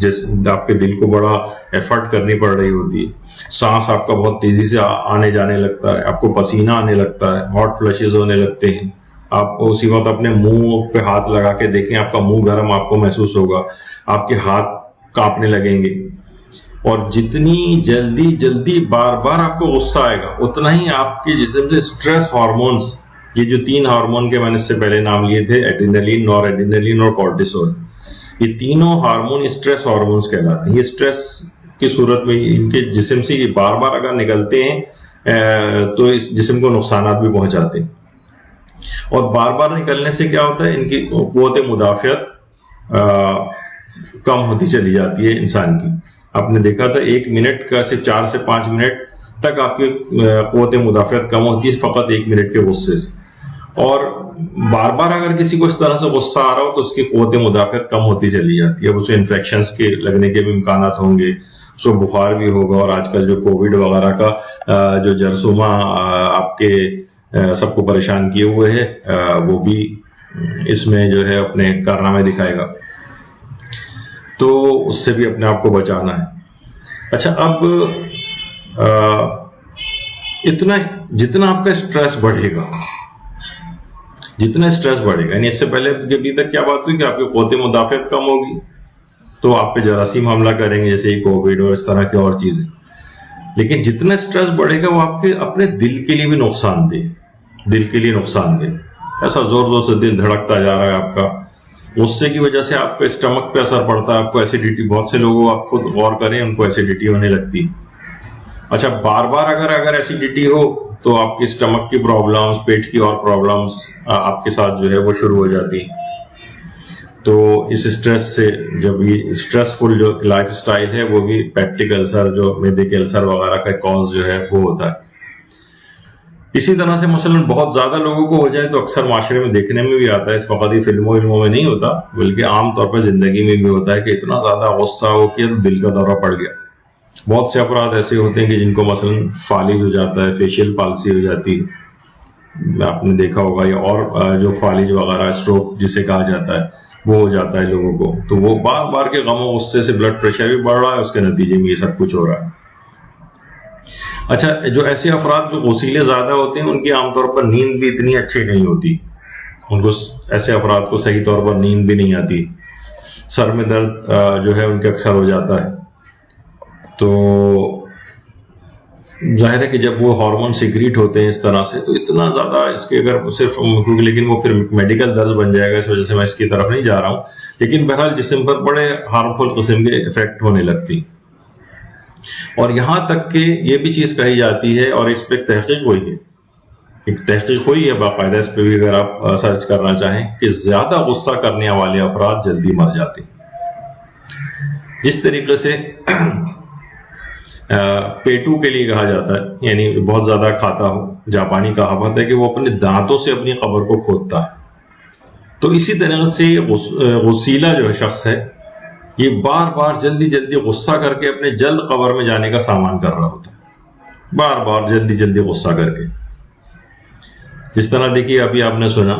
جس آپ کے دل کو بڑا ایفرٹ کرنی پڑ رہی ہوتی ہے، سانس آپ کا بہت تیزی سے آنے جانے لگتا ہے، آپ کو پسینہ آنے لگتا ہے، ہاٹ فلشز ہونے لگتے ہیں. آپ اسی وقت اپنے منہ پہ ہاتھ لگا کے دیکھیں، آپ کا منہ گرم آپ کو محسوس ہوگا، آپ کے ہاتھ کانپنے لگیں گے. اور جتنی جلدی بار بار آپ کو غصہ آئے گا اتنا ہی آپ کے جسم سے سٹریس ہارمونز، یہ جو 3 ہارمون کے میں نے اس سے پہلے نام لیے تھے، ایڈرینلین، نور ایڈرینلین اور کورٹیسول، یہ تینوں ہارمون سٹریس ہارمونز کہلاتے ہیں. یہ سٹریس کی صورت میں ان کے جسم سے یہ بار بار اگر نکلتے ہیں تو اس جسم کو نقصانات بھی پہنچاتے ہیں. اور بار بار نکلنے سے کیا ہوتا ہے، ان کی قوت مدافعت کم ہوتی چلی جاتی ہے انسان کی. آپ نے دیکھا تھا 1 منٹ کا سے 4 سے 5 منٹ تک آپ کی قوت مدافعت کم ہوتی ہے فقط 1 منٹ کے غصے سے. اور بار بار اگر کسی کو اس طرح سے غصہ آ رہا ہو تو اس کی قوت مدافعت کم ہوتی چلی جاتی ہے. اب اسے انفیکشنز کے لگنے کے بھی امکانات ہوں گے، اس کو بخار بھی ہوگا، اور آج کل جو کووڈ وغیرہ کا جو جرثومہ آپ کے سب کو پریشان کیے ہوئے ہے وہ بھی اس میں جو ہے اپنے کارنامے دکھائے گا. تو اس سے بھی اپنے آپ کو بچانا ہے. اچھا اب جتنا آپ کا اسٹریس بڑھے گا، یعنی اس سے پہلے ابھی تک کیا بات ہوئی کہ آپ کی قوت مدافعت کم ہوگی تو آپ پہ جراثیم حملہ کریں گے، جیسے کووڈ اور اس طرح کی اور چیزیں. لیکن جتنا اسٹریس بڑھے گا وہ آپ کے اپنے دل کے لیے بھی نقصان دہ، دل کے لیے نقصان دہ. ایسا زور زور سے دل دھڑکتا جا رہا ہے آپ کا، غصے کی وجہ سے آپ کے اسٹمک پہ اثر پڑتا ہے، آپ کو ایسیڈیٹی، بہت سے لوگوں آپ خود غور کریں ان کو ایسیڈیٹی ہونے لگتی. اچھا بار بار اگر ایسیڈیٹی ہو تو آپ کی اسٹمک کی پرابلمس، پیٹ کی اور پرابلمس آپ کے ساتھ جو ہے وہ شروع ہو جاتی. تو اس اسٹریس سے، جب یہ اسٹریسفل جو لائف اسٹائل ہے وہ بھی پیپٹک السر، جو معدے کے السر وغیرہ کا کاز جو ہے وہ ہوتا ہے. اسی طرح سے مثلاً بہت زیادہ لوگوں کو ہو جائے تو اکثر معاشرے میں دیکھنے میں بھی آتا ہے، اس وقت ہی فلموں میں نہیں ہوتا بلکہ عام طور پہ زندگی میں بھی ہوتا ہے کہ اتنا زیادہ غصہ ہو کہ دل کا دورہ پڑ گیا. بہت سے افراد ایسے ہوتے ہیں کہ جن کو مثلاً فالج ہو جاتا ہے، فیشیل پالسی ہو جاتی ہے، آپ نے دیکھا ہوگا، یا اور جو فالج وغیرہ اسٹروک جسے کہا جاتا ہے وہ ہو جاتا ہے لوگوں کو. تو وہ بار بار کے غم و غصے سے بلڈ پریشر بھی بڑھ رہا ہے، اس کے نتیجے میں یہ سب کچھ ہو رہا ہے. اچھا جو ایسے افراد جو غصیلے زیادہ ہوتے ہیں ان کی عام طور پر نیند بھی اتنی اچھی نہیں ہوتی، ان کو، ایسے افراد کو صحیح طور پر نیند بھی نہیں آتی، سر میں درد جو ہے ان کے اکثر ہو جاتا ہے. تو ظاہر ہے کہ جب وہ ہارمون سیکریٹ ہوتے ہیں اس طرح سے تو اتنا زیادہ اس کے اگر صرف، لیکن وہ پھر میڈیکل درد بن جائے گا، اس وجہ سے میں اس کی طرف نہیں جا رہا ہوں. لیکن بہرحال جسم پر بڑے ہارمفل قسم کے افیکٹ ہونے لگتی. اور یہاں تک کہ یہ بھی چیز کہی جاتی ہے، اور اس پہ ایک تحقیق ہوئی ہے، ایک تحقیق ہوئی ہے باقاعدہ، اس پہ بھی اگر آپ سرچ کرنا چاہیں، کہ زیادہ غصہ کرنے والے افراد جلدی مر جاتے. جس طریقے سے پیٹو کے لیے کہا جاتا ہے، یعنی بہت زیادہ کھاتا ہو، جاپانی کہاوت ہے کہ وہ اپنے دانتوں سے اپنی قبر کو کھودتا ہے. تو اسی طرح سے غصیلہ جو ہے شخص ہے، یہ بار بار جلدی جلدی غصہ کر کے اپنے جلد قبر میں جانے کا سامان کر رہا ہوتا ہے، بار بار جلدی جلدی غصہ کر کے. جس طرح دیکھیے ابھی آپ نے سنا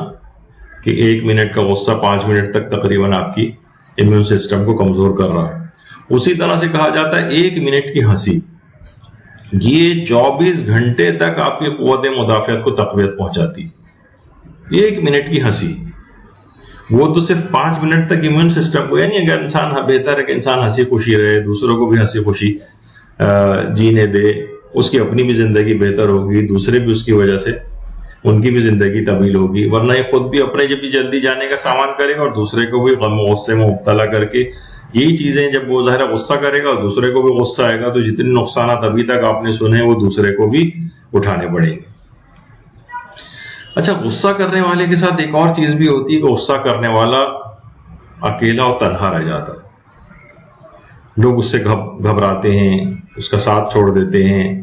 کہ 1 منٹ کا غصہ 5 منٹ تک تقریباً آپ کی امیون سسٹم کو کمزور کر رہا ہے. اسی طرح سے کہا جاتا ہے 1 منٹ کی ہنسی یہ 24 گھنٹے تک آپ کی قوت مدافعت کو تقویت پہنچاتی. 1 منٹ کی ہنسی، وہ تو صرف 5 منٹ تک امیون سسٹم کو، یعنی اگر انسان، بہتر ہے کہ انسان ہنسی خوشی رہے، دوسروں کو بھی ہنسی خوشی جینے دے، اس کی اپنی بھی زندگی بہتر ہوگی، دوسرے بھی اس کی وجہ سے ان کی بھی زندگی طویل ہوگی. ورنہ یہ خود بھی اپنے جب بھی جلدی جانے کا سامان کرے گا اور دوسرے کو بھی غم و غصے میں مبتلا کر کے، یہی چیزیں جب وہ ظاہر غصہ کرے گا اور دوسرے کو بھی غصہ آئے گا تو جتنے نقصانات ابھی تک آپ نے سنے وہ دوسرے کو بھی اٹھانے پڑیں گے. اچھا غصہ کرنے والے کے ساتھ ایک اور چیز بھی ہوتی ہے کہ غصہ کرنے والا اکیلا اور تنہا رہ جاتا ہے، لوگ اس سے گھبراتے ہیں، اس کا ساتھ چھوڑ دیتے ہیں.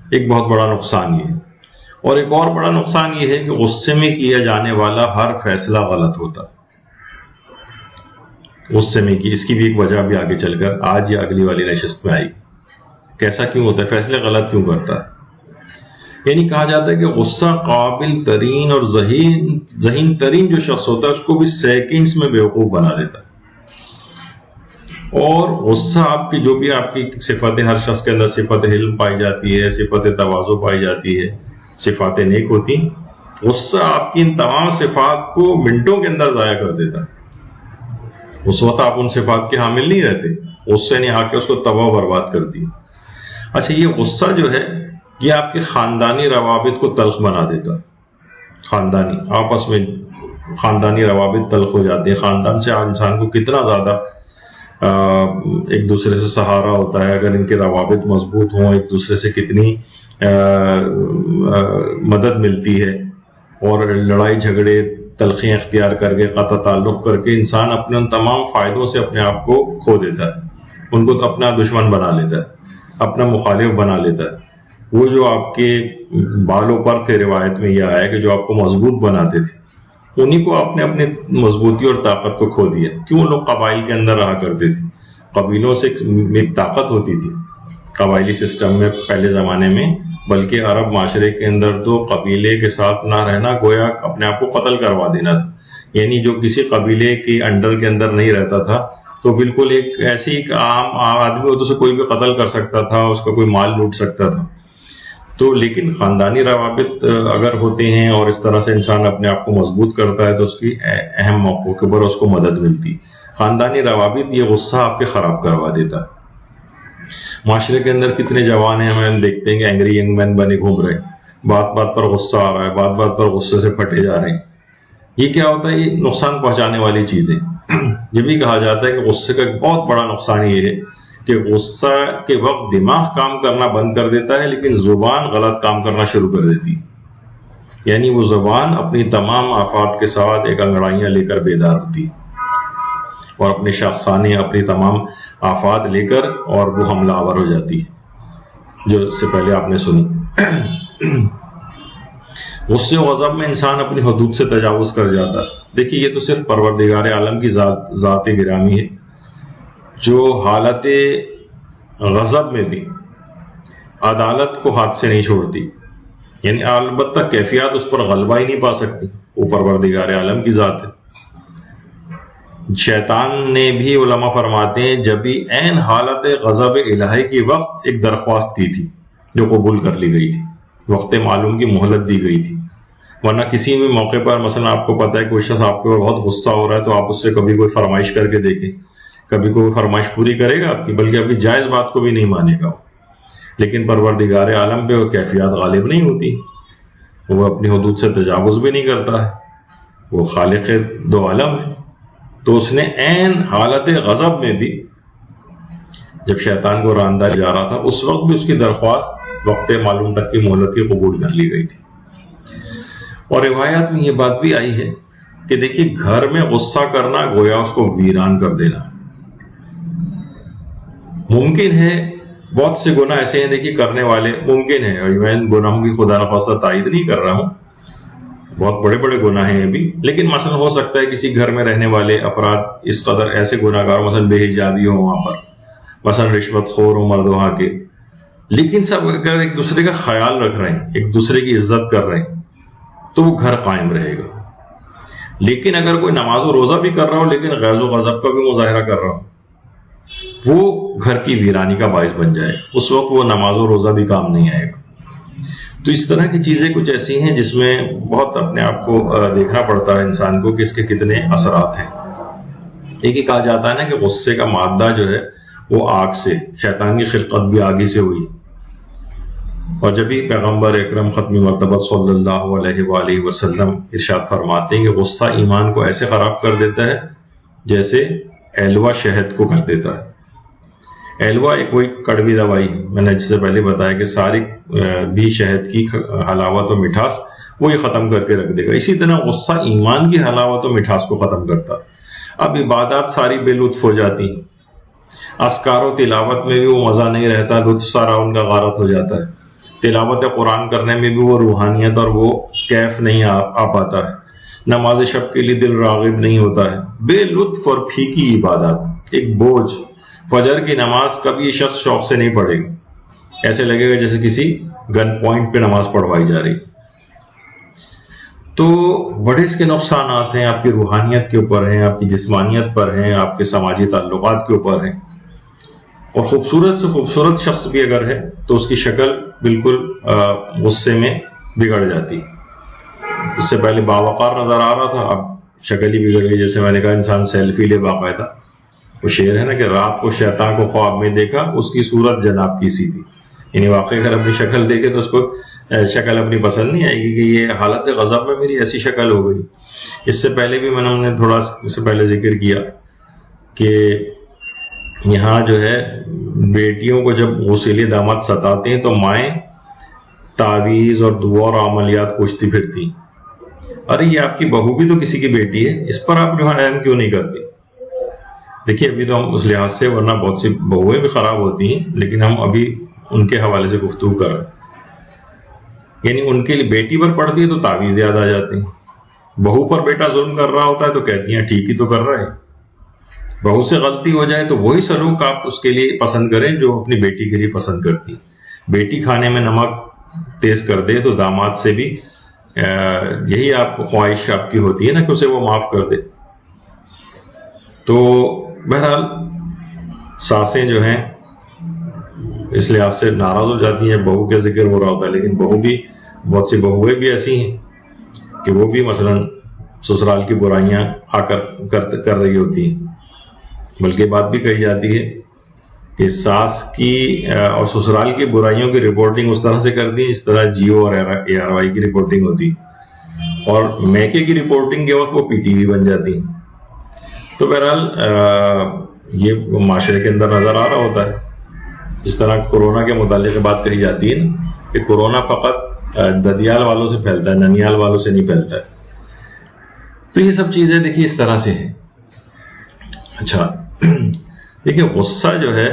ایک بہت بڑا نقصان یہ ہے. اور ایک اور بڑا نقصان یہ ہے کہ غصے میں کیا جانے والا ہر فیصلہ غلط ہوتا. غصے میں کی، اس کی بھی ایک وجہ بھی آگے چل کر آج یا اگلی والی نشست میں آئی. کیسا کیوں ہوتا ہے، فیصلے غلط کیوں کرتا ہے؟ یعنی کہا جاتا ہے کہ غصہ قابل ترین اور ذہین ترین جو شخص ہوتا ہے اس کو بھی سیکنڈز میں بیوقوف بنا دیتا ہے. اور غصہ آپ کی جو بھی آپ کی صفت، ہر شخص کے اندر صفت حلم پائی جاتی ہے، صفت تواضع پائی جاتی ہے، صفات نیک ہوتی. غصہ آپ کی ان تمام صفات کو منٹوں کے اندر ضائع کر دیتا ہے. اس وقت آپ ان صفات کے حامل نہیں رہتے، غصے نے آ کے اس کو تباہ برباد کر دی. اچھا یہ غصہ جو ہے یہ آپ کے خاندانی روابط کو تلخ بنا دیتا. خاندانی آپس میں خاندانی روابط تلخ ہو جاتے ہیں. خاندان سے انسان کو کتنا زیادہ ایک دوسرے سے سہارا ہوتا ہے اگر ان کے روابط مضبوط ہوں، ایک دوسرے سے کتنی مدد ملتی ہے. اور لڑائی جھگڑے، تلخیاں اختیار کر کے، قطع تعلق کر کے انسان اپنے ان تمام فائدوں سے اپنے آپ کو کھو دیتا ہے، ان کو اپنا دشمن بنا لیتا ہے، اپنا مخالف بنا لیتا ہے. وہ جو آپ کے بالوں پر تھے، روایت میں یہ آیا کہ جو آپ کو مضبوط بناتے تھے انہی کو آپ نے اپنی مضبوطی اور طاقت کو کھو دیا. کیوں؟ لوگ قبائل کے اندر رہا کرتے تھے، قبیلوں سے ایک طاقت ہوتی تھی قبائلی سسٹم میں پہلے زمانے میں. بلکہ عرب معاشرے کے اندر تو قبیلے کے ساتھ نہ رہنا گویا اپنے آپ کو قتل کروا دینا تھا. یعنی جو کسی قبیلے کے انڈر کے اندر نہیں رہتا تھا تو بالکل ایک ایسے ایک عام آدمی ہوتا سے کوئی بھی قتل کر سکتا تھا، اس کا کوئی مال لوٹ سکتا تھا. تو لیکن خاندانی روابط اگر ہوتے ہیں اور اس طرح سے انسان اپنے آپ کو مضبوط کرتا ہے تو اس کی اہم موقعوں کے اوپر اس کو مدد ملتی. خاندانی روابط یہ غصہ آپ کے خراب کروا دیتا. معاشرے کے اندر کتنے جوان ہیں ہم دیکھتے ہیں کہ اینگری ینگ مین بنے گھوم رہے ہیں, بات بات پر غصہ آ رہا ہے, بات بات پر غصے سے پھٹے جا رہے ہیں. یہ کیا ہوتا ہے؟ یہ نقصان پہنچانے والی چیزیں. یہ بھی کہا جاتا ہے کہ غصے کا ایک بہت بڑا نقصان یہ ہے کہ غصہ کے وقت دماغ کام کرنا بند کر دیتا ہے, لیکن زبان غلط کام کرنا شروع کر دیتی ہے. یعنی وہ زبان اپنی تمام آفات کے ساتھ ایک انگڑائیاں لے کر بیدار ہوتی اور اپنے شخصانے اپنی تمام آفات لے کر اور وہ حملہ آور ہو جاتی ہے جو اس سے پہلے آپ نے سنی. غصے و غضب میں انسان اپنی حدود سے تجاوز کر جاتا ہے. دیکھیے یہ تو صرف پروردگار عالم کی ذات گرامی ہے جو حالت غضب میں بھی عدالت کو ہاتھ سے نہیں چھوڑتی. یعنی البتہ کیفیات اس پر غلبہ ہی نہیں پا سکتی, وہ پروردگار عالم کی ذات ہے. شیطان نے بھی, علماء فرماتے ہیں, جب بھی عین حالت غضب الہی کے وقت ایک درخواست کی تھی جو قبول کر لی گئی تھی, وقت معلوم کی مہلت دی گئی تھی. ورنہ کسی بھی موقع پر مثلا آپ کو پتہ ہے کوئی شخص آپ کے اوپر بہت غصہ ہو رہا ہے تو آپ اس سے کبھی کوئی فرمائش کر کے دیکھیں, کبھی کوئی فرمائش پوری کرے گا آپ کی, بلکہ آپ کی جائز بات کو بھی نہیں مانے گا. لیکن پروردگار عالم پہ وہ کیفیات غالب نہیں ہوتی, وہ اپنی حدود سے تجاوز بھی نہیں کرتا ہے, وہ خالق دو عالم ہے. تو اس نے عین حالت غضب میں بھی جب شیطان کو راندہ جا رہا تھا اس وقت بھی اس کی درخواست وقت معلوم تک کی مہلت کی قبول کر لی گئی تھی. اور روایات میں یہ بات بھی آئی ہے کہ دیکھیے گھر میں غصہ کرنا گویا اس کو ویران کر دینا. ممکن ہے بہت سے گناہ ایسے ہیں دیکھیے کرنے والے, ممکن ہے, اور میں ان گناہوں کی خدا نخواستہ تائید نہیں کر رہا ہوں, بہت بڑے بڑے گناہ ہیں بھی, لیکن مثلا ہو سکتا ہے کسی گھر میں رہنے والے افراد اس قدر ایسے گناہ گار مثلا بے حجابی ہوں وہاں پر, مثلا رشوت خور ہوں مرد وہاں کے, لیکن سب اگر ایک دوسرے کا خیال رکھ رہے ہیں, ایک دوسرے کی عزت کر رہے ہیں, تو وہ گھر قائم رہے گا. لیکن اگر کوئی نماز و روزہ بھی کر رہا ہو لیکن غیظ و غضب کا بھی مظاہرہ کر رہا ہو, وہ گھر کی ویرانی کا باعث بن جائے, اس وقت وہ نماز و روزہ بھی کام نہیں آئے گا. تو اس طرح کی چیزیں کچھ ایسی ہیں جس میں بہت اپنے آپ کو دیکھنا پڑتا ہے انسان کو کہ اس کے کتنے اثرات ہیں. ایک ہی کہا جاتا ہے نا کہ غصے کا مادہ جو ہے وہ آگ سے, شیطان کی خلقت بھی آگ ہی سے ہوئی. اور جب ہی پیغمبر اکرم ختم مرتبہ صلی اللہ علیہ وآلہ وسلم ارشاد فرماتے ہیں کہ غصہ ایمان کو ایسے خراب کر دیتا ہے جیسے ایلوا شہد کو کر دیتا ہے. ایلوا ایک کوئی کڑوی دوائی, میں نے جس سے پہلے بتایا کہ ساری بھی شہد کی حلاوت و مٹھاس وہ یہ ختم کر کے رکھ دے گا. اسی طرح غصہ ایمان کی حلاوت و مٹھاس کو ختم کرتا ہے. اب عبادات ساری بے لطف ہو جاتی ہیں, اذکار و تلاوت میں بھی وہ مزہ نہیں رہتا, لطف سارا ان کا غارت ہو جاتا ہے. تلاوت قرآن کرنے میں بھی وہ روحانیت اور وہ کیف نہیں آ پاتا ہے. نماز شب کے لیے دل راغب نہیں ہوتا ہے. بے لطف اور پھیکی عبادات, ایک بوجھ. فجر کی نماز کبھی شخص شوق سے نہیں پڑھے گا, ایسے لگے گا جیسے کسی گن پوائنٹ پہ نماز پڑھوائی جا رہی. تو بڑے اس کے نقصانات ہیں, آپ کی روحانیت کے اوپر ہیں, آپ کی جسمانیت پر ہیں, آپ کے سماجی تعلقات کے اوپر ہیں. اور خوبصورت سے خوبصورت شخص بھی اگر ہے تو اس کی شکل بالکل غصے میں بگڑ جاتی. اس سے پہلے باوقار نظر آ رہا تھا, اب شکل ہی بگڑ گئی. جیسے میں نے کہا انسان سیلفی لے باقاعدہ, وہ شعر ہے نا کہ رات کو شیطان کو خواب میں دیکھا اس کی صورت جناب کی سی تھی. یعنی واقعی اگر اپنی شکل دیکھے تو اس کو شکل اپنی پسند نہیں آئے گی کہ یہ حالت غضب میں میری ایسی شکل ہو گئی. اس سے پہلے بھی میں نے تھوڑا اس سے پہلے ذکر کیا کہ یہاں جو ہے بیٹیوں کو جب غسیل داماد ستاتے ہیں تو مائیں تعویذ اور دعا اور عملیات پوچھتی پھرتی, ارے یہ آپ کی بہو بھی تو کسی کی بیٹی ہے, اس پر آپ جو ہے اہم کیوں نہیں کرتے. دیکھیے ابھی تو ہم اس لحاظ سے, ورنہ بہت سی بہویں بھی خراب ہوتی ہیں, لیکن ہم ابھی ان کے حوالے سے گفتگو کر رہے ہیں. یعنی ان کے لیے بیٹی پر پڑتی ہے تو تعویذ یاد آ جاتے ہیں, بہو پر بیٹا ظلم کر رہا ہوتا ہے تو کہتی ہیں ٹھیک ہی تو کر رہا ہے. بہو سے غلطی ہو جائے تو وہی سلوک آپ اس کے لیے پسند کریں جو اپنی بیٹی کے لیے پسند کرتی. بیٹی کھانے میں نمک تیز کر دے تو داماد سے بھی یہی آپ خواہش آپ کی ہوتی ہے نا کہ اسے وہ معاف کر دے. تو بہرحال ساسیں جو ہیں اس لحاظ سے ناراض ہو جاتی ہیں, بہو کا ذکر ہو رہا ہوتا ہے, لیکن بہو بھی بہت سی بہویں بھی ایسی ہیں کہ وہ بھی مثلا سسرال کی برائیاں آ کر رہی ہوتی ہیں. بلکہ بات بھی کہی جاتی ہے کہ ساس کی اور سسرال کی برائیوں کی رپورٹنگ اس طرح سے کر دی جس طرح جیو اور ARY کی رپورٹنگ ہوتی، اور میکے کی رپورٹنگ کے وقت وہ PTV بن جاتی. تو بہرحال یہ معاشرے کے اندر نظر آ رہا ہوتا ہے. جس طرح کورونا کے متعلق بات کہی جاتی ہے کہ کورونا فقط ددیال والوں سے پھیلتا ہے، ننیال والوں سے نہیں پھیلتا ہے. تو یہ سب چیزیں دیکھیے اس طرح سے ہیں. اچھا دیکھیے غصہ جو ہے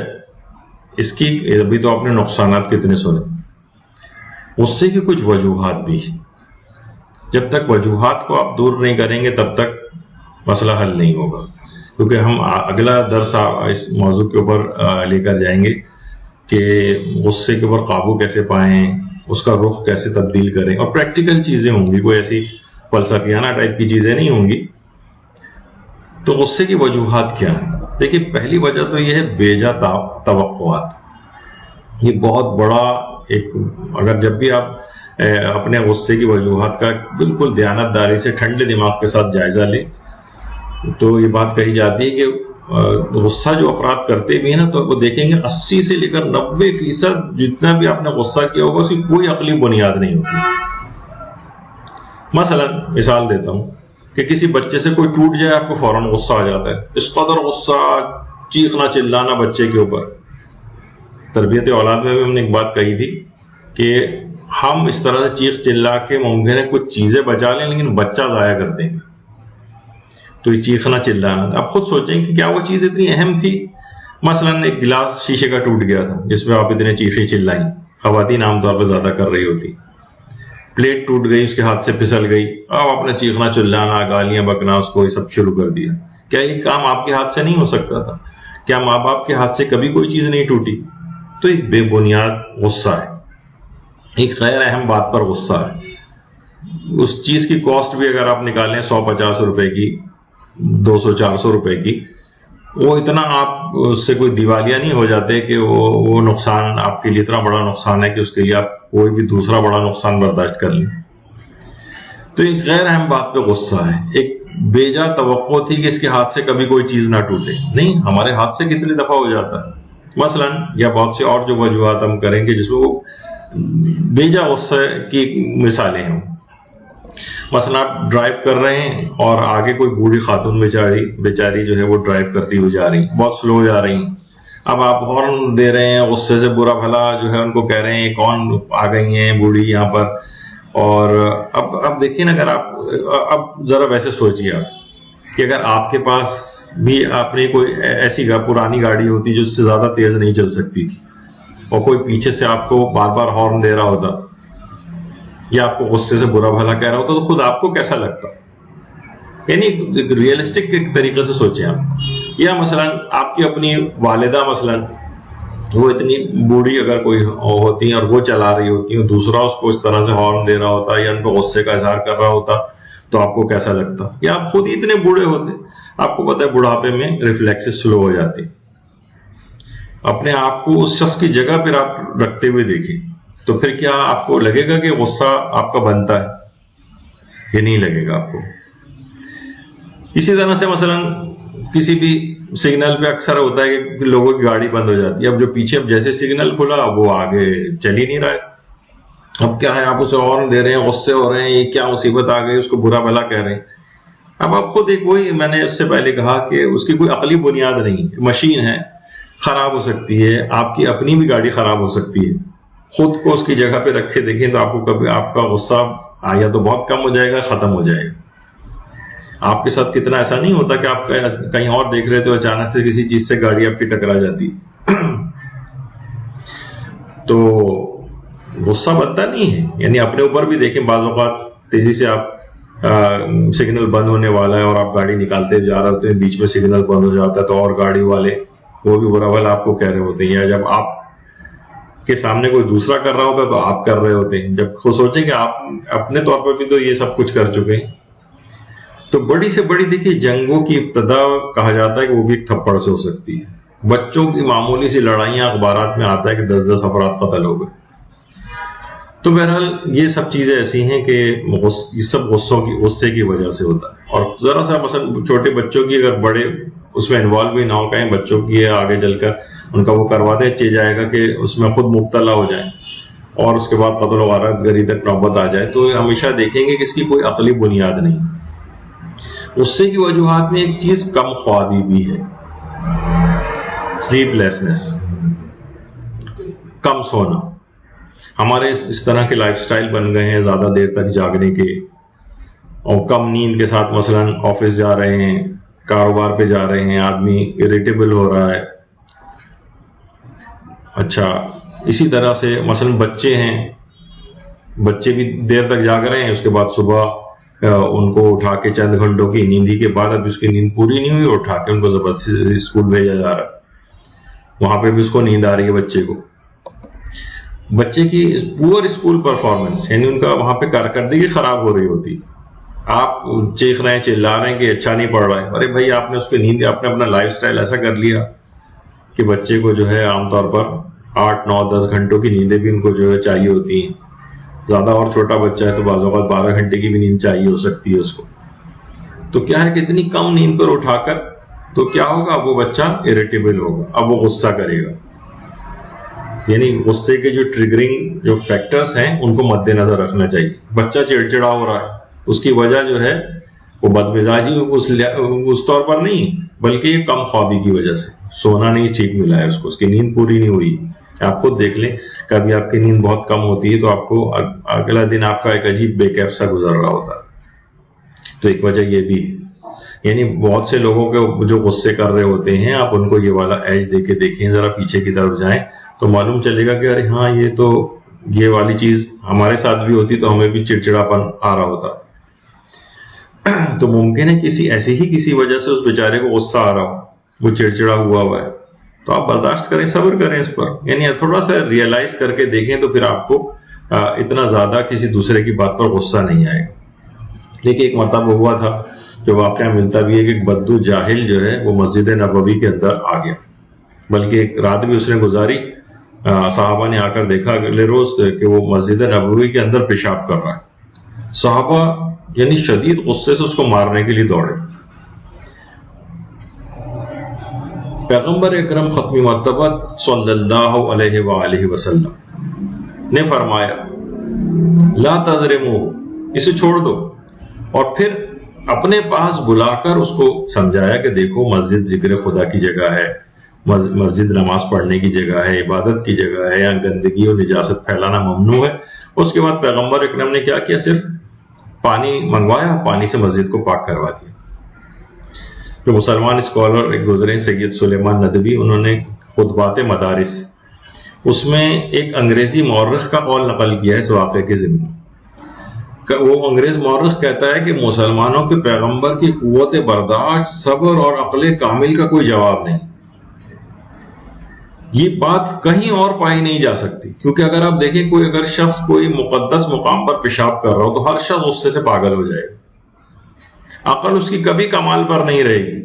اس کی ابھی تو آپ نے نقصانات کتنے سنے، غصے کی کچھ وجوہات بھی. جب تک وجوہات کو آپ دور نہیں کریں گے تب تک مسئلہ حل نہیں ہوگا، کیونکہ ہم اگلا درس اس موضوع کے اوپر لے کر جائیں گے کہ غصے کے اوپر قابو کیسے پائیں، اس کا رخ کیسے تبدیل کریں، اور پریکٹیکل چیزیں ہوں گی، کوئی ایسی فلسفیانہ ٹائپ کی چیزیں نہیں ہوں گی. تو غصے کی وجوہات کیا ہیں؟ دیکھیے پہلی وجہ تو یہ ہے بیجا توقعات. یہ بہت بڑا ایک، اگر جب بھی آپ اپنے غصے کی وجوہات کا بالکل دیانتداری سے ٹھنڈے دماغ کے ساتھ جائزہ لیں تو یہ بات کہی جاتی ہے کہ غصہ جو افراد کرتے بھی ہیں نا تو وہ دیکھیں گے 80 سے لے کر 90% جتنا بھی آپ نے غصہ کیا ہوگا اس کی کوئی عقلی بنیاد نہیں ہوتی. مثلا مثال دیتا ہوں کہ کسی بچے سے کوئی ٹوٹ جائے آپ کو فوراً غصہ آ جاتا ہے، اس قدر غصہ، چیخنا چلانا بچے کے اوپر. تربیت اولاد میں بھی ہم نے ایک بات کہی تھی کہ ہم اس طرح سے چیخ چلا کے ممکن ہے کچھ چیزیں بچا لیں لیکن بچہ ضائع کر دیں گے. تو یہ چیخنا چلانا، اب خود سوچیں کہ کیا وہ چیز اتنی اہم تھی؟ مثلا ایک گلاس شیشے کا ٹوٹ گیا تھا جس میں آپ اتنے چیخیں چلائیں، خواتین عام طور پہ زیادہ کر رہی ہوتی. پلیٹ ٹوٹ گئی، اس کے ہاتھ سے پھسل گئی، اب آپ نے چیخنا چلانا، گالیاں بکنا، اس کو یہ سب شروع کر دیا. کیا یہ کام آپ کے ہاتھ سے نہیں ہو سکتا تھا؟ کیا ماں باپ کے ہاتھ سے کبھی کوئی چیز نہیں ٹوٹی؟ تو ایک بے بنیاد غصہ ہے، ایک غیر اہم بات پر غصہ ہے. اس چیز کی کاسٹ بھی اگر آپ نکالیں 150 روپے کی، 200-400 روپے کی، وہ اتنا آپ اس سے کوئی دیوالیہ نہیں ہو جاتے کہ وہ نقصان آپ کے لیے اتنا بڑا نقصان ہے کہ اس کے لیے آپ کوئی بھی دوسرا بڑا نقصان برداشت کر لیں. تو ایک غیر اہم بات پہ غصہ ہے. ایک بیجا توقع تھی کہ اس کے ہاتھ سے کبھی کوئی چیز نہ ٹوٹے، نہیں، ہمارے ہاتھ سے کتنی دفعہ ہو جاتا ہے. مثلا یا بہت سی اور جو وجوہات ہم کریں گے جس میں وہ بیجا غصے کی مثالیں ہیں. مثلا آپ ڈرائیو کر رہے ہیں اور آگے کوئی بوڑھی خاتون بیچاری جو ہے وہ ڈرائیو کرتی ہوئی جا رہی، بہت سلو جا رہی. اب آپ ہارن دے رہے ہیں، غصے سے برا بھلا جو ہے ان کو کہہ رہے ہیں کون آ گئی ہیں بوڑھی یہاں پر. اور اب دیکھیے نا، اگر آپ اب ذرا ویسے سوچیے آپ کہ اگر آپ کے پاس بھی اپنی کوئی ایسی پرانی گاڑی ہوتی جو اس سے زیادہ تیز نہیں چل سکتی تھی اور کوئی پیچھے سے آپ کو بار بار ہارن دے رہا ہوتا یا آپ کو غصے سے برا بھلا کہہ رہا ہوتا تو خود آپ کو کیسا لگتا؟ یعنی ریئلسٹک طریقے سے سوچیں آپ. یا مثلا آپ کی اپنی والدہ مثلا وہ اتنی بوڑھی اگر کوئی ہوتی ہیں اور وہ چلا رہی ہوتی ہیں، دوسرا اس کو اس طرح سے ہارن دے رہا ہوتا یا ان پہ غصے کا اظہار کر رہا ہوتا تو آپ کو کیسا لگتا؟ یا آپ خود ہی اتنے بوڑھے ہوتے، آپ کو پتہ ہے بڑھاپے میں ریفلیکسز سلو ہو جاتی. اپنے آپ کو اس شخص کی جگہ پھر آپ رکھتے ہوئے دیکھیں تو پھر کیا آپ کو لگے گا کہ غصہ آپ کا بنتا ہے؟ یہ نہیں لگے گا آپ کو. اسی طرح سے مثلا کسی بھی سگنل پہ اکثر ہوتا ہے کہ لوگوں کی گاڑی بند ہو جاتی ہے. اب جو پیچھے اب جیسے سگنل کھلا اب وہ آگے چل ہی نہیں رہا ہے. اب کیا ہے، آپ اسے ہارن دے رہے ہیں، غصے ہو رہے ہیں، یہ کیا مصیبت آ گئی، اس کو برا بھلا کہہ رہے ہیں. اب آپ خود ایک وہی میں نے اس سے پہلے کہا کہ اس کی کوئی عقلی بنیاد نہیں. مشین ہے، خراب ہو سکتی ہے، آپ کی اپنی بھی گاڑی خراب ہو سکتی ہے. خود کو اس کی جگہ پہ رکھے دیکھیں تو آپ کو کبھی آپ کا غصہ یا تو بہت کم ہو جائے گا، ختم ہو جائے گا. آپ کے ساتھ کتنا ایسا نہیں ہوتا کہ آپ کہیں اور دیکھ رہے تو اچانک سے کسی چیز سے گاڑی آپ کی ٹکرا جاتی. تو غصہ بنتا نہیں ہے. یعنی اپنے اوپر بھی دیکھیں، بعض اوقات تیزی سے آپ سگنل بند ہونے والا ہے اور آپ گاڑی نکالتے جا رہے ہوتے ہیں، بیچ میں سگنل بند ہو جاتا ہے تو اور گاڑی والے وہ بھی برا بھلا آپ کو کہہ رہے ہوتے ہیں. یا جب آپ کے سامنے کوئی دوسرا کر رہا ہوتا ہے تو آپ کر رہے ہوتے ہیں. جب خود سوچیں کہ آپ اپنے طور پر بھی تو یہ سب کچھ کر چکے ہیں. تو بڑی سے بڑی دیکھیے جنگوں کی ابتدا کہا جاتا ہے کہ وہ بھی ایک تھپڑ سے ہو سکتی ہے. بچوں کی معمولی سی لڑائیاں اخبارات میں آتا ہے کہ 10 افراد قتل ہو گئے. تو بہرحال یہ سب چیزیں ایسی ہیں کہ یہ سب غصے کی وجہ سے ہوتا ہے. اور ذرا سا مثلا چھوٹے بچوں کی اگر بڑے اس میں انوالو بھی نہ ہو، کہیں بچوں کی ہے آگے چل کر ان کا وہ کرواتے چل جائے گا کہ اس میں خود مبتلا ہو جائیں اور اس کے بعد قتل و غارت گری تک نوبت آ جائے، تو ہمیشہ دیکھیں گے کہ اس کی کوئی عقلی بنیاد نہیں۔ غصے کی وجوہات میں ایک چیز کم خوابی بھی ہے، سلیپ لیسنس، کم سونا۔ ہمارے اس طرح کے لائف سٹائل بن گئے ہیں زیادہ دیر تک جاگنے کے، اور کم نیند کے ساتھ مثلا آفس جا رہے ہیں، کاروبار پہ جا رہے ہیں، آدمی اریٹیبل ہو رہا ہے۔ اچھا، اسی طرح سے مثلا بچے ہیں، بچے بھی دیر تک جاگ رہے ہیں، اس کے بعد صبح ان کو اٹھا کے چند گھنٹوں کی نیندی کے بعد اب اس کی نیند پوری نہیں ہوئی، اٹھا کے ان کو زبردستی اسکول بھیجا جا رہا ہے، وہاں پہ بھی اس کو نیند آ رہی ہے بچے کو۔ بچے کی پور اسکول پرفارمنس، یعنی ان کا وہاں پہ کارکردگی خراب ہو رہی ہوتی، آپ چیخ رہے ہیں، چلا رہے ہیں کہ اچھا نہیں پڑھ رہا ہے۔ ارے بھائی، آپ نے اس کی نیند، آپ نے اپنا لائف سٹائل ایسا کر لیا کہ بچے کو جو ہے عام طور پر 8 9 10 گھنٹوں کی نیندیں بھی ان کو جو ہے چاہیے ہوتی ہیں، زیادہ اور چھوٹا بچہ ہے تو بعض اوقات 12 گھنٹے کی بھی نیند چاہیے ہو سکتی ہے اس کو۔ تو کیا ہے کہ اتنی کم نیند پر اٹھا کر تو کیا ہوگا، اب وہ بچہ اریٹیبل ہوگا، اب وہ غصہ کرے گا۔ یعنی غصے کے جو ٹریگرنگ جو فیکٹرز ہیں ان کو مد نظر رکھنا چاہیے۔ بچہ چڑچڑا ہو رہا ہے، اس کی وجہ جو ہے وہ بد مزاجی اس طور پر نہیں، بلکہ یہ کم خوابی کی وجہ سے، سونا نہیں ٹھیک ملا ہے اس کو، اس کی نیند پوری نہیں ہوئی۔ آپ خود دیکھ لیں، کبھی آپ کی نیند بہت کم ہوتی ہے تو آپ کو اگلا دن آپ کا ایک عجیب بے کیف سا گزر رہا ہوتا ہے۔ تو ایک وجہ یہ بھی ہے، یعنی بہت سے لوگوں کے جو غصے کر رہے ہوتے ہیں، آپ ان کو یہ والا ایج دے کے دیکھیں، ذرا پیچھے کی طرف جائیں تو معلوم چلے گا کہ ارے ہاں، یہ والی چیز ہمارے ساتھ بھی ہوتی تو ہمیں بھی چڑچڑاپن آ رہا ہوتا۔ تو ممکن ہے کسی وجہ سے اس بیچارے کو غصہ آ رہا ہو، وہ چڑچڑا ہوا ہے، تو آپ برداشت کریں، صبر کریں اس پر، یعنی تھوڑا سا ریئلائز کر کے دیکھیں تو پھر آپ کو اتنا زیادہ کسی دوسرے کی بات پر غصہ نہیں آئے گا۔ دیکھیے، ایک مرتبہ ہوا تھا جو واقعہ ملتا بھی ہے کہ ایک بدو جاہل جو ہے وہ مسجد نبوی کے اندر آ گیا، بلکہ ایک رات بھی اس نے گزاری۔ صحابہ نے آ کر دیکھا اگلے روز کہ وہ مسجد نبوی کے اندر پیشاب کر رہا ہے۔ صحابہ یعنی شدید غصے سے اس کو مارنے کے لیے دوڑے۔ پیغمبر اکرم ختمی مرتبہ صلی اللہ علیہ وآلہ وسلم نے فرمایا، لا تظلموا، اسے چھوڑ دو، اور پھر اپنے پاس بلا کر اس کو سمجھایا کہ دیکھو، مسجد ذکر خدا کی جگہ ہے، مسجد نماز پڑھنے کی جگہ ہے، عبادت کی جگہ ہے، یہاں گندگی اور نجاست پھیلانا ممنوع ہے۔ اس کے بعد پیغمبر اکرم نے کیا کیا، صرف پانی منگوایا، پانی سے مسجد کو پاک کروا دیا۔ جو مسلمان اسکالر ایک گزرے سید سلیمان ندوی، انہوں نے خطبات مدارس، اس میں ایک انگریزی مورخ کا قول نقل کیا ہے اس واقعے کے ضمن۔ وہ انگریز مورخ کہتا ہے کہ مسلمانوں کے پیغمبر کی قوت برداشت، صبر اور عقل کامل کا کوئی جواب نہیں۔ یہ بات کہیں اور پائی نہیں جا سکتی، کیونکہ اگر آپ دیکھیں اگر شخص کوئی مقدس مقام پر پیشاب کر رہا ہو تو ہر شخص غصے سے پاگل ہو جائے گا، عقل اس کی کبھی کمال پر نہیں رہے گی،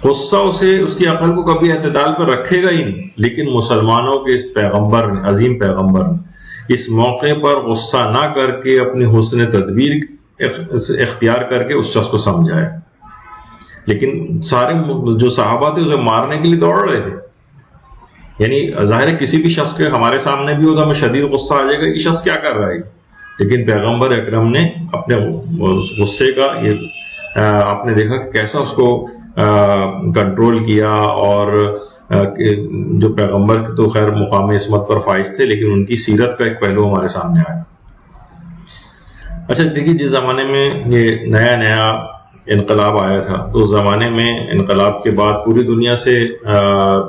غصہ اس کی عقل کو کبھی اعتدال پر رکھے گا ہی نہیں۔ لیکن مسلمانوں کے اس پیغمبر نے، عظیم پیغمبر نے، اس موقع پر غصہ نہ کر کے اپنی حسن تدبیر اختیار کر کے اس شخص کو سمجھایا۔ لیکن سارے جو صحابہ تھے اسے مارنے کے لیے دوڑ رہے تھے۔ یعنی ظاہر ہے کسی بھی شخص کے ہمارے سامنے بھی ہو تو ہمیں شدید غصہ آ جائے گا کہ شخص کیا کر رہا ہے، لیکن پیغمبر اکرم نے اپنے غصے کا آپ نے دیکھا کہ کیسا اس کو کنٹرول کیا، اور جو پیغمبر تو خیر مقام عصمت پر فائز تھے، لیکن ان کی سیرت کا ایک پہلو ہمارے سامنے آیا۔ اچھا دیکھیے، جس زمانے میں یہ نیا انقلاب آیا تھا تو زمانے میں انقلاب کے بعد پوری دنیا سے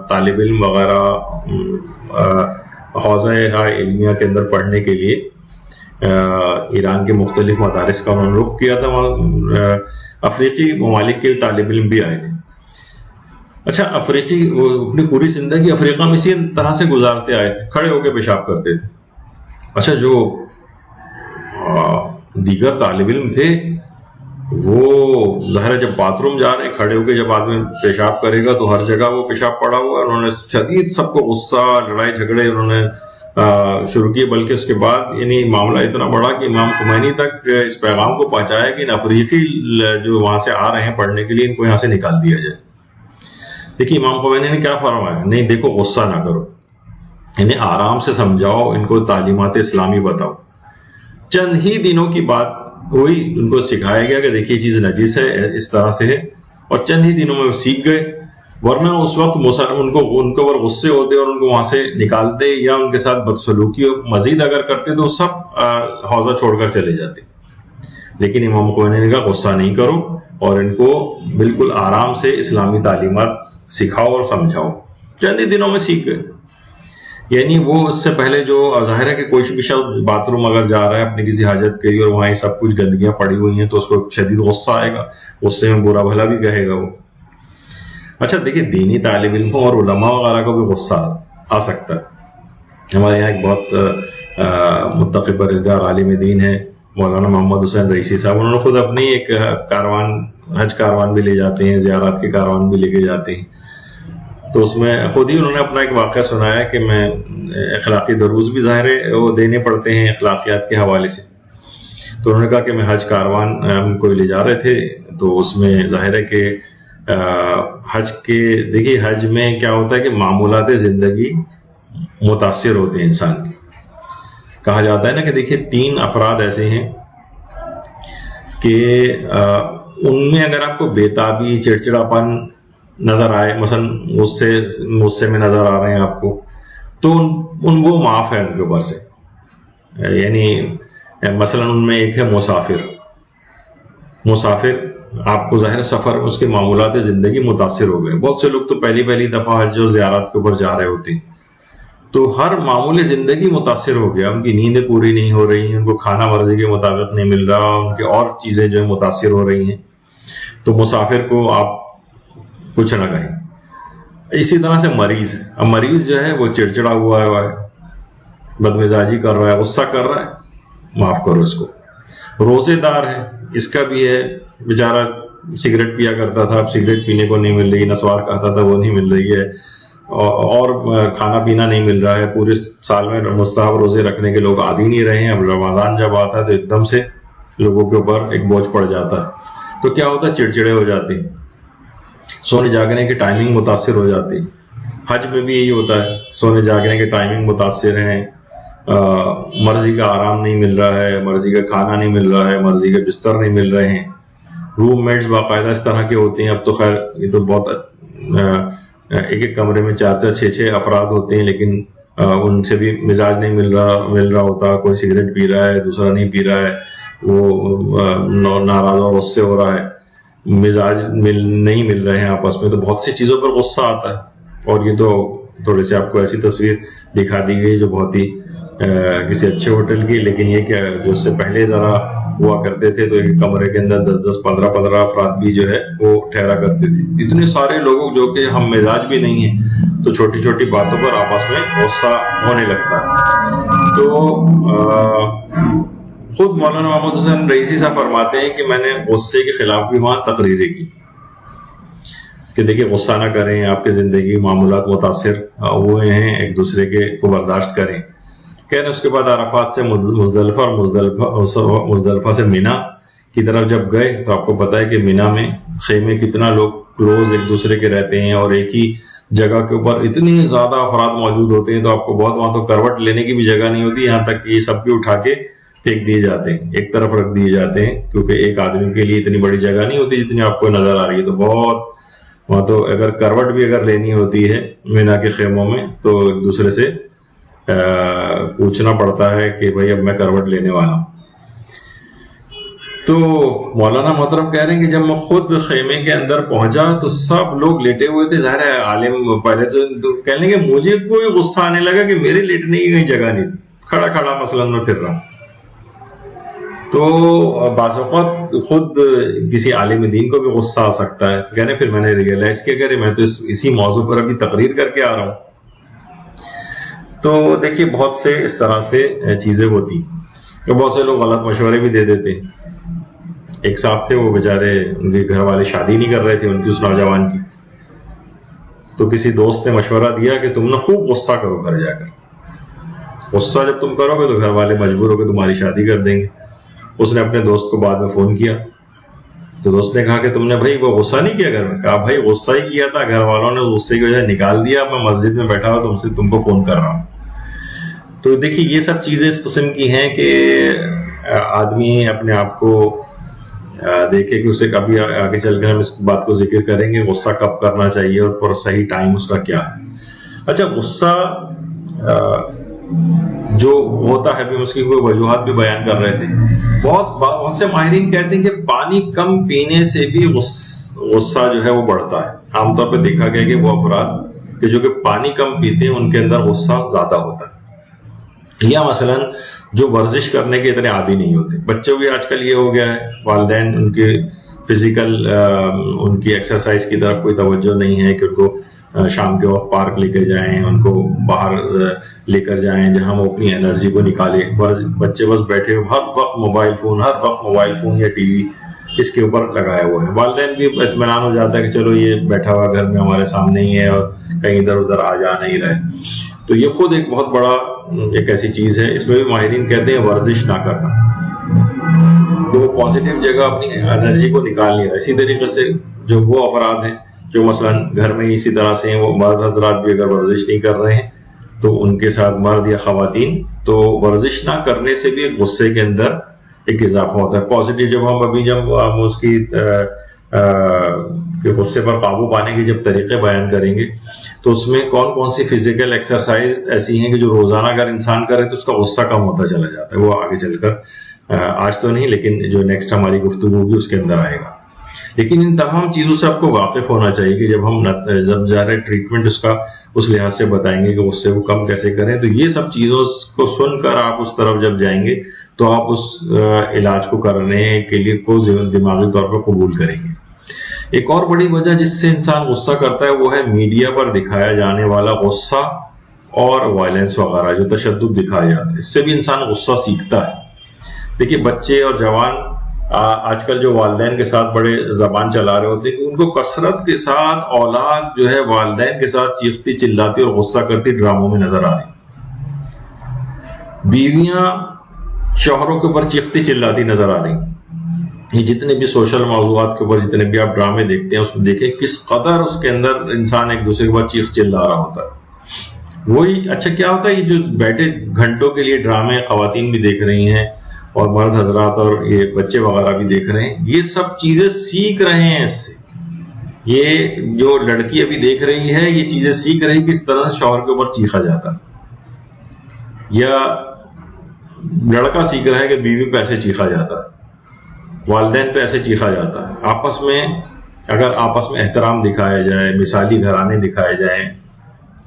طالب علم وغیرہ حوزہ علمیہ کے اندر پڑھنے کے لیے ایران کے مختلف مدارس کا انہوں نے رخ کیا تھا۔ افریقی ممالک کے طالب علم بھی آئے تھے۔ اچھا، افریقی وہ اپنی پوری زندگی افریقہ میں اسی طرح سے گزارتے آئے تھے، کھڑے ہو کے پیشاب کرتے تھے۔ اچھا، جو دیگر طالب علم تھے وہ ظاہر ہے جب باتھ روم جا رہے ہیں، کھڑے ہو کے جب آدمی پیشاب کرے گا تو ہر جگہ وہ پیشاب پڑا ہوا ہے۔ انہوں نے شدید سب کو غصہ، لڑائی جھگڑے انہوں نے شروع کیے، بلکہ اس کے بعد یعنی معاملہ اتنا بڑا کہ امام خمینی تک اس پیغام کو پہنچایا کہ ان افریقی جو وہاں سے آ رہے ہیں پڑھنے کے لیے، ان کو یہاں سے نکال دیا جائے۔ دیکھیے امام خمینی نے کیا فرمایا, نہیں دیکھو غصہ نہ کرو, انہیں آرام سے سمجھاؤ, ان کو تعلیمات اسلامی بتاؤ. چند ہی دنوں کی بات ہوئی, ان کو سکھایا گیا کہ دیکھیے چیز نجس ہے, اس طرح سے ہے, اور چند ہی دنوں میں وہ سیکھ گئے. ورنہ اس وقت ان کو اگر غصے ہوتے اور ان کو وہاں سے نکالتے یا ان کے ساتھ بدسلوکی مزید اگر کرتے تو سب حوضہ چھوڑ کر چلے جاتے. لیکن امام خمینی نے کہا غصہ نہیں کرو اور ان کو بالکل آرام سے اسلامی تعلیمات سکھاؤ اور سمجھاؤ. چند ہی دنوں میں سیکھ گئے. یعنی وہ اس سے پہلے جو ظاہر ہے کہ کوئی بھی شخص باتھ روم اگر جا رہا ہے اپنی کسی حاجت کے لیے اور وہاں یہ سب کچھ گندگیاں پڑی ہوئی ہیں تو اس کو شدید غصہ آئے گا, غصے میں برا بھلا بھی کہے گا وہ. اچھا دیکھیے دینی طالب علموں اور علماء وغیرہ کو بھی غصہ آ سکتا ہے. ہمارے یہاں ایک بہت متقی پرہیزگار عالم دین ہے مولانا محمد حسین رئیسی صاحب, انہوں نے خود اپنی ایک کاروان, حج کاروان بھی لے جاتے ہیں, زیارات کے کاروان بھی لے کے جاتے ہیں. تو اس میں خود ہی انہوں نے اپنا ایک واقعہ سنایا کہ میں اخلاقی دروس بھی ظاہر ہے وہ دینے پڑتے ہیں اخلاقیات کے حوالے سے. تو انہوں نے کہا کہ میں حج کاروان کو لے جا رہے تھے, تو اس میں ظاہر ہے کہ حج کے, دیکھیے حج میں کیا ہوتا ہے کہ معمولات زندگی متاثر ہوتے ہیں انسان کی. کہا جاتا ہے نا کہ دیکھیے 3 افراد ایسے ہیں کہ ان میں اگر آپ کو بےتابی, چڑچڑاپن نظر آئے, مثلا غصے میں نظر آ رہے ہیں آپ کو, تو وہ معاف ہے ان کے اوپر سے. یعنی مثلا ان میں ایک ہے مسافر آپ کو ظاہر سفر اس کے معمولات زندگی متاثر ہو گئے. بہت سے لوگ تو پہلی دفعہ حج اور زیارات کے اوپر جا رہے ہوتے ہیں, تو ہر معمول زندگی متاثر ہو گیا. ان کی نیندیں پوری نہیں ہو رہی ہیں, ان کو کھانا مرضی کے مطابق نہیں مل رہا, ان کے اور چیزیں جو متاثر ہو رہی ہیں. تو مسافر کو آپ کچھ نہ کہیں. اسی طرح سے مریض ہے. اب مریض جو ہے وہ چڑچڑا ہوا ہے, بدمزاجی کر رہا ہے, غصہ کر رہا ہے, معاف کرو اس کو. روزے دار ہے, اس کا بھی ہے, بیچارہ سگریٹ پیا کرتا تھا, اب سگریٹ پینے کو نہیں مل رہی, نسوار کہتا تھا وہ نہیں مل رہی ہے, اور کھانا پینا نہیں مل رہا ہے. پورے سال میں مستحب روزے رکھنے کے لوگ عادی نہیں رہے ہیں. اب رمضان جب آتا ہے تو ایک دم سے لوگوں کے اوپر ایک بوجھ پڑ جاتا ہے. تو کیا ہوتا ہے, چڑچڑے ہو جاتے ہیں, سونے جاگنے کی ٹائمنگ متاثر ہو جاتی. حج میں بھی یہی ہوتا ہے, سونے جاگنے کی ٹائمنگ متاثر ہیں, مرضی کا آرام نہیں مل رہا ہے, مرضی کا کھانا نہیں مل رہا ہے, مرضی کے بستر نہیں مل رہے ہیں. روم میٹس باقاعدہ اس طرح کے ہوتے ہیں. اب تو خیر یہ تو بہت ایک کمرے میں 4 6 افراد ہوتے ہیں, لیکن ان سے بھی مزاج نہیں مل رہا ہوتا. کوئی سگریٹ پی رہا ہے, دوسرا نہیں پی رہا ہے, وہ ناراض اور غصے ہو رہا ہے, مزاج نہیں مل رہے ہیں آپس میں. تو بہت سی چیزوں پر غصہ آتا ہے. اور یہ تو تھوڑے سے آپ کو ایسی تصویر دکھا دی گئی جو بہت ہی کسی اچھے ہوٹل کی, لیکن یہ کہ جو اس سے پہلے ذرا ہوا کرتے تھے تو ایک کمرے کے اندر 10 15 افراد بھی جو ہے وہ ٹھہرا کرتے تھے. اتنے سارے لوگ جو کہ ہم مزاج بھی نہیں ہیں, تو چھوٹی چھوٹی باتوں پر آپس میں غصہ ہونے لگتا ہے. تو خود مولانا محمد حسین رئیسی صاحب فرماتے ہیں کہ میں نے غصے کے خلاف بھی وہاں تقریریں کی کہ دیکھیے غصہ نہ کریں, آپ کی زندگی معمولات متاثر ہوئے ہیں, ایک دوسرے کے کو برداشت کریں. کہنے اس کے بعد عرفات سے مزدلفہ اور مزدلفہ سے مینا کی طرف جب گئے تو آپ کو پتا ہے کہ مینا میں خیمے کتنا لوگ کلوز ایک دوسرے کے رہتے ہیں, اور ایک ہی جگہ کے اوپر اتنی زیادہ افراد موجود ہوتے ہیں, تو آپ کو بہت وہاں تو کروٹ لینے کی بھی جگہ نہیں ہوتی, یہاں تک کہ یہ سب بھی اٹھا کے پھینک دیے جاتے ہیں, ایک طرف رکھ دیے جاتے ہیں, کیونکہ ایک آدمی کے لیے اتنی بڑی جگہ نہیں ہوتی جتنی آپ کو نظر آ رہی ہے. تو بہت وہاں تو اگر کروٹ بھی اگر لینی ہوتی ہے مینا کے خیموں میں تو ایک دوسرے سے پوچھنا پڑتا ہے کہ بھائی اب میں کروٹ لینے والا ہوں. تو مولانا محترم کہہ رہے ہیں کہ جب میں خود خیمے کے اندر پہنچا تو سب لوگ لیٹے ہوئے تھے. ظاہر ہے عالم پہلے تو کہنے کہ مجھے کوئی غصہ آنے لگا کہ میرے لیٹنے کی کہیں جگہ نہیں تھی, کھڑا کھڑا مثلاً میں پھر رہا ہوں. تو بعض اوقات خود کسی عالم دین کو بھی غصہ آ سکتا ہے. کہنے پھر میں نے ریئلائز کیا کہ میں تو اسی موضوع پر ابھی تقریر کر کے آ رہا ہوں. تو دیکھیے بہت سے اس طرح سے چیزیں ہوتی کہ بہت سے لوگ غلط مشورے بھی دے دیتے. ایک صاحب تھے, وہ بیچارے ان کے گھر والے شادی نہیں کر رہے تھے ان کی, اس نوجوان کی. تو کسی دوست نے مشورہ دیا کہ تم نے خوب غصہ کرو گھر جا کر, غصہ جب تم کرو گے تو گھر والے مجبور ہو کے تمہاری شادی کر دیں گے. اس نے اپنے دوست کو بعد میں فون کیا تو دوست نے کہا کہ تم نے بھائی وہ غصہ نہیں کیا گھر میں؟ کہا بھائی غصہ ہی کیا تھا، گھر والوں نے غصے کی وجہ نکال دیا، میں مسجد میں بیٹھا ہوا تم کو فون کر رہا ہوں۔ تو دیکھیے یہ سب چیزیں اس قسم کی ہیں کہ آدمی اپنے آپ کو دیکھے کہ اسے کبھی آگے چل کر ہم اس بات کو ذکر کریں گے غصہ کب کرنا چاہیے اور پر صحیح ٹائم اس کا کیا ہے۔ اچھا غصہ جو ہوتا ہے، اس کی کوئی وجوہات بھی بیان کر رہے تھے۔ بہت سے ماہرین کہتے ہیں کہ پانی کم پینے سے بھی غصہ جو ہے وہ بڑھتا ہے۔ عام طور پہ دیکھا گیا کہ وہ افراد کہ جو کہ پانی کم پیتے ہیں ان کے اندر غصہ زیادہ ہوتا ہے، یا مثلا جو ورزش کرنے کے اتنے عادی نہیں ہوتے۔ بچوں بھی آج کل یہ ہو گیا ہے، والدین ان کے فزیکل ان کی ایکسرسائز کی طرف کوئی توجہ نہیں ہے کہ ان کو شام کے وقت پارک لے کے جائیں، ان کو باہر لے کر جائیں جہاں وہ اپنی انرجی کو نکالے۔ بچے بس بیٹھے ہر وقت موبائل فون یا ٹی وی اس کے اوپر لگایا ہوا ہے۔ والدین بھی اطمینان ہو جاتا ہے کہ چلو یہ بیٹھا ہوا گھر میں ہمارے سامنے ہی ہے اور کہیں ادھر ادھر آ جا نہیں رہے۔ تو یہ خود ایک بہت بڑا ایک ایسی چیز ہے۔ اس میں بھی ماہرین کہتے ہیں ورزش نہ کرنا، کہ وہ پازیٹیو جگہ اپنی انرجی کو نکال نہیں رہا۔ اسی طریقے سے جو وہ افراد ہیں جو مثلا گھر میں اسی طرح سے ہیں، وہ مرد حضرات بھی اگر ورزش نہیں کر رہے ہیں تو ان کے ساتھ مرد یا خواتین، تو ورزش نہ کرنے سے بھی غصے کے اندر ایک اضافہ ہوتا ہے۔ پازیٹیو جب ہم اس کی کہ غصے پر قابو پانے کے جب طریقے بیان کریں گے تو اس میں کون کون سی فزیکل ایکسرسائز ایسی ہیں کہ جو روزانہ اگر انسان کرے تو اس کا غصہ کم ہوتا چلا جاتا ہے۔ وہ آگے چل کر آج تو نہیں لیکن جو نیکسٹ ہماری گفتگو ہوگی اس کے اندر آئے گا۔ لیکن ان تمام چیزوں سے آپ کو واقف ہونا چاہیے کہ جب جا رہے ٹریٹمنٹ اس کا اس لحاظ سے بتائیں گے کہ غصے کو کم کیسے کریں، تو یہ سب چیزوں کو سن کر آپ اس طرف جب جائیں گے تو آپ اس علاج کو کرنے کے لیے کو دماغی طور پر قبول کریں گے۔ ایک اور بڑی وجہ جس سے انسان غصہ کرتا ہے وہ ہے میڈیا پر دکھایا جانے والا غصہ اور وائلنس وغیرہ، جو تشدد دکھایا جاتا ہے، اس سے بھی انسان غصہ سیکھتا ہے۔ دیکھیے بچے اور جوان آج کل جو والدین کے ساتھ بڑے زبان چلا رہے ہوتے ہیں کہ ان کو کثرت کے ساتھ اولاد جو ہے والدین کے ساتھ چیختی چلاتی اور غصہ کرتی ڈراموں میں نظر آ رہی، بیویاں شوہروں کے اوپر چیختی چلاتی نظر آ رہی۔ یہ جتنے بھی سوشل موضوعات کے اوپر جتنے بھی آپ ڈرامے دیکھتے ہیں اس میں دیکھیں کس قدر اس کے اندر انسان ایک دوسرے کے بعد چیخ چلا رہا ہوتا ہے۔ وہی اچھا کیا ہوتا ہے، یہ جو بیٹھے گھنٹوں کے لیے ڈرامے خواتین بھی دیکھ رہی ہیں اور مرد حضرات اور یہ بچے وغیرہ بھی دیکھ رہے ہیں، یہ سب چیزیں سیکھ رہے ہیں اس سے۔ یہ جو لڑکی ابھی دیکھ رہی ہے یہ چیزیں سیکھ رہی کہ اس طرح سے شوہر کے اوپر چیخا جاتا، یا لڑکا سیکھ رہا ہے کہ بیوی پہ ایسے چیخا جاتا، والدین پہ ایسے چیخا جاتا ہے۔ آپس میں اگر آپس میں احترام دکھایا جائے، مثالی گھرانے دکھائے جائیں،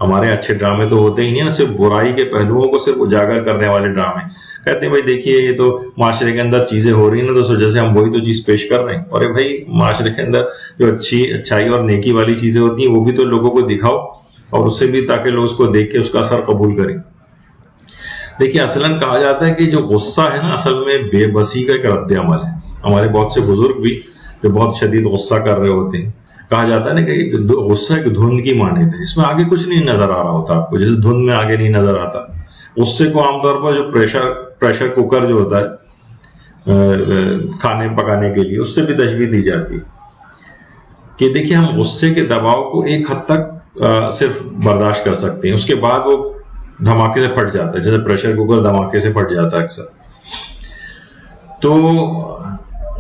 ہمارے اچھے ڈرامے تو ہوتے ہی نہیں نا صرف برائی کے پہلوؤں کو صرف اجاگر کرنے والے ڈرامے، کہتے ہیں بھائی دیکھیے یہ تو معاشرے کے اندر چیزیں ہو رہی ہیں نا تو اس وجہ سے ہم وہی تو چیز پیش کر رہے ہیں۔ اور بھائی معاشرے کے اندر جو اچھائی اور نیکی والی چیزیں ہوتی ہیں وہ بھی تو لوگوں کو دکھاؤ، اور اس سے بھی تاکہ لوگ اس کو دیکھ کے اس کا اثر قبول کریں۔ دیکھیے اصلاً کہا جاتا ہے کہ جو غصہ ہے نا اصل میں بے بسی کا ایک رد عمل ہے۔ ہمارے بہت سے بزرگ بھی جو بہت شدید غصہ کر رہے ہوتے ہیں، کہا جاتا ہے نا کہ غصہ ایک دھند کی مانند ہے، اس میں آگے کچھ نہیں نظر آ رہا ہوتا آپ کو، جیسے دھند میں آگے نہیں نظر آتا۔ غصے کو عام طور پر جو پریشر کوکر جو ہوتا ہے کھانے پکانے کے لیے، اس سے بھی تشبیہ دی جاتی ہے کہ دیکھیے ہم غصے کے دباؤ کو ایک حد تک صرف برداشت کر سکتے ہیں، اس کے بعد وہ دھماکے سے پھٹ جاتا ہے، جیسے پریشر کوکر دھماکے سے پھٹ جاتا ہے اکثر۔ تو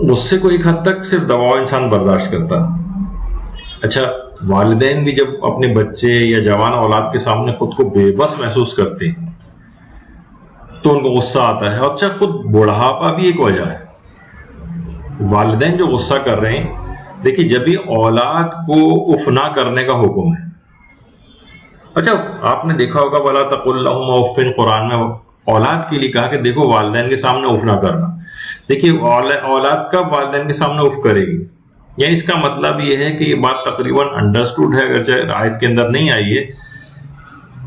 غصے کو ایک حد تک صرف دباؤ انسان برداشت کرتا۔ اچھا والدین بھی جب اپنے بچے یا جوان اولاد کے سامنے خود کو بے بس محسوس کرتے ہیں تو ان کو غصہ آتا ہے۔ اور اچھا خود بڑھاپا بھی ایک وجہ ہے۔ والدین جو غصہ کر رہے ہیں، دیکھیے جب بھی اولاد کو اف نہ کرنے کا حکم ہے۔ اچھا آپ نے دیکھا ہوگا وَلَا تَقُلْ لَهُمَا اُفٍّ، قرآن میں اولاد کے لیے کہا کہ دیکھو والدین کے سامنے اف نہ کرنا۔ دیکھیے اولاد کب والدین کے سامنے اف کرے گی، یعنی اس کا مطلب یہ ہے کہ یہ بات تقریباً انڈرسٹوڈ ہے، اگرچہ آیت کے اندر نہیں آئی ہے،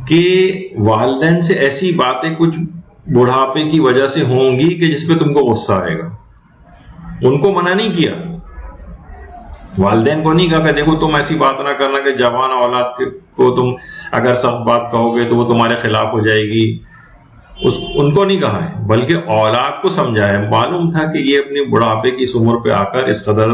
کہ والدین سے ایسی باتیں کچھ بڑھاپے کی وجہ سے ہوں گی کہ جس پہ تم کو غصہ آئے گا۔ ان کو منع نہیں کیا، والدین کو نہیں کہا کہ دیکھو تم ایسی بات نہ کرنا کہ جوان اولاد کو تم اگر سخت بات کہو گے تو وہ تمہارے خلاف ہو جائے گی، ان کو نہیں کہا ہے، بلکہ اولاد کو سمجھایا۔ معلوم تھا کہ یہ اپنی بڑھاپے کی اس عمر پہ آ کر اس قدر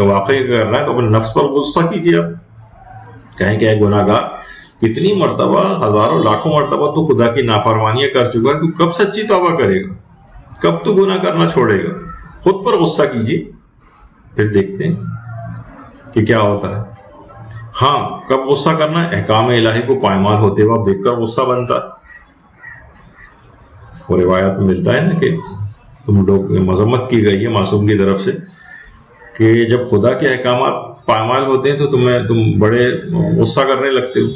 واقعی کرنا ہے تو اپنے نفس پر غصہ کیجیے. آپ کہیں کہ اے گناہ گار کتنی مرتبہ ہزاروں لاکھوں مرتبہ تو خدا کی نافرمانیاں کر چکا ہے, تو کب سچی توبہ کرے گا, کب تو گناہ کرنا چھوڑے گا. خود پر غصہ کیجیے, پھر دیکھتے ہیں کہ کیا ہوتا ہے. ہاں کب غصہ کرنا ہے؟ احکام الہی کو پائمال ہوتے ہوئے آپ دیکھ کر غصہ بنتا ہے. وہ روایت میں ملتا ہے نا کہ تم لوگ مذمت کی گئی ہے معصوم کی طرف سے کہ جب خدا کے احکامات پائمال ہوتے ہیں تو تم بڑے غصہ کرنے لگتے ہو,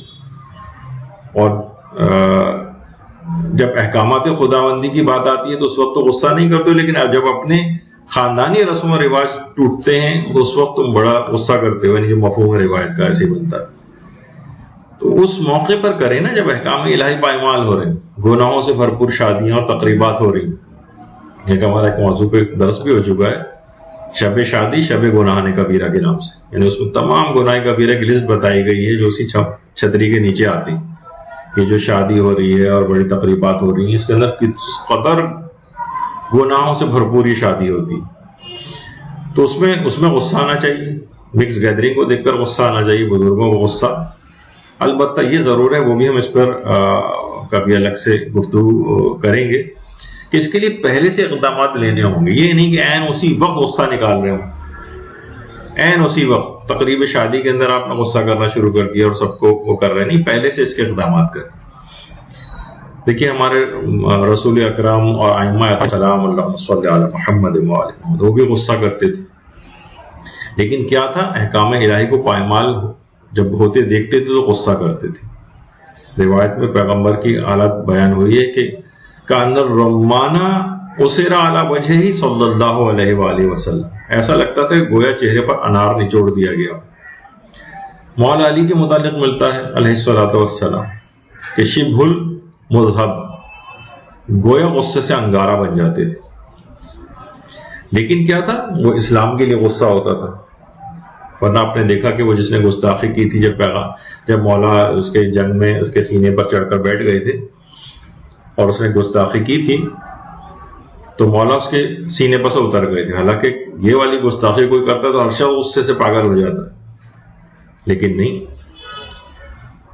اور جب احکامات خداوندی کی بات آتی ہے تو اس وقت تو غصہ نہیں کرتے, لیکن جب اپنے خاندانی رسم و رواج ٹوٹتے ہیں تو اس وقت تم بڑا غصہ کرتے ہو. یعنی جو مفہوم روایت کا ایسے بنتا ہے. تو اس موقع پر کریں نا جب احکام الہی پائمال ہو رہے ہیں, گناہوں سے بھرپور شادیاں اور تقریبات ہو رہی ہیں. ایک ہمارا ایک موضوع پہ درس بھی ہو چکا ہے, شب شادی شب گناہ کبیرہ کے نام سے. یعنی اس میں تمام گناہ کبیرہ کی لسٹ بتائی گئی ہے جو اسی چھتری کے نیچے آتی. یہ جو شادی ہو رہی ہے اور بڑی تقریبات ہو رہی ہیں, اس کے اندر کس قدر گناہوں سے بھرپور یہ شادی ہوتی. تو اس میں غصہ آنا چاہیے. مکس گیدرنگ کو دیکھ کر غصہ آنا چاہیے, بزرگوں کو غصہ. البتہ یہ ضرور ہے, وہ بھی ہم اس پر کبھی الگ سے گفتگو کریں گے کہ اس کے لیے پہلے سے اقدامات لینے ہوں گے. یہ نہیں کہ عین اسی وقت غصہ نکال رہے ہوں, عین اسی وقت تقریب شادی کے اندر آپ نے غصہ کرنا شروع کر دیا اور سب کو وہ کر رہے. نہیں, پہلے سے اس کے اقدامات کریں. دیکھیے ہمارے رسول اکرم اور ائمہ سلام اللہ صلی علی محمد وآلہ محمد, وہ بھی غصہ کرتے تھے, لیکن کیا تھا, احکام الہی کو پائمال جب ہوتے دیکھتے تھے تو غصہ کرتے تھے. روایت میں پیغمبر کی حالت بیان ہوئی ہے کہ کان الرمانہ اسرا علی وجہہ صلی اللہ علیہ وآلہ وسلم, ایسا لگتا تھا کہ گویا چہرے پر انار نچوڑ دیا گیا. مولا علی کے متعلق ملتا ہے علیہ الصلوۃ والسلام کہ شبہ المذہب, گویا غصے سے انگارہ بن جاتے تھے. لیکن کیا تھا, وہ اسلام کے لیے غصہ ہوتا تھا. ورنہ آپ نے دیکھا کہ وہ جس نے گستاخی کی تھی جب مولا اس کے جنگ میں اس کے سینے پر چڑھ کر بیٹھ گئے تھے اور اس نے گستاخی کی تھی, تو مولا اس کے سینے پر سے اتر گئے تھے. حالانکہ یہ والی گستاخی کوئی کرتا تو ہر شخص غصے سے پاگل ہو جاتا, لیکن نہیں.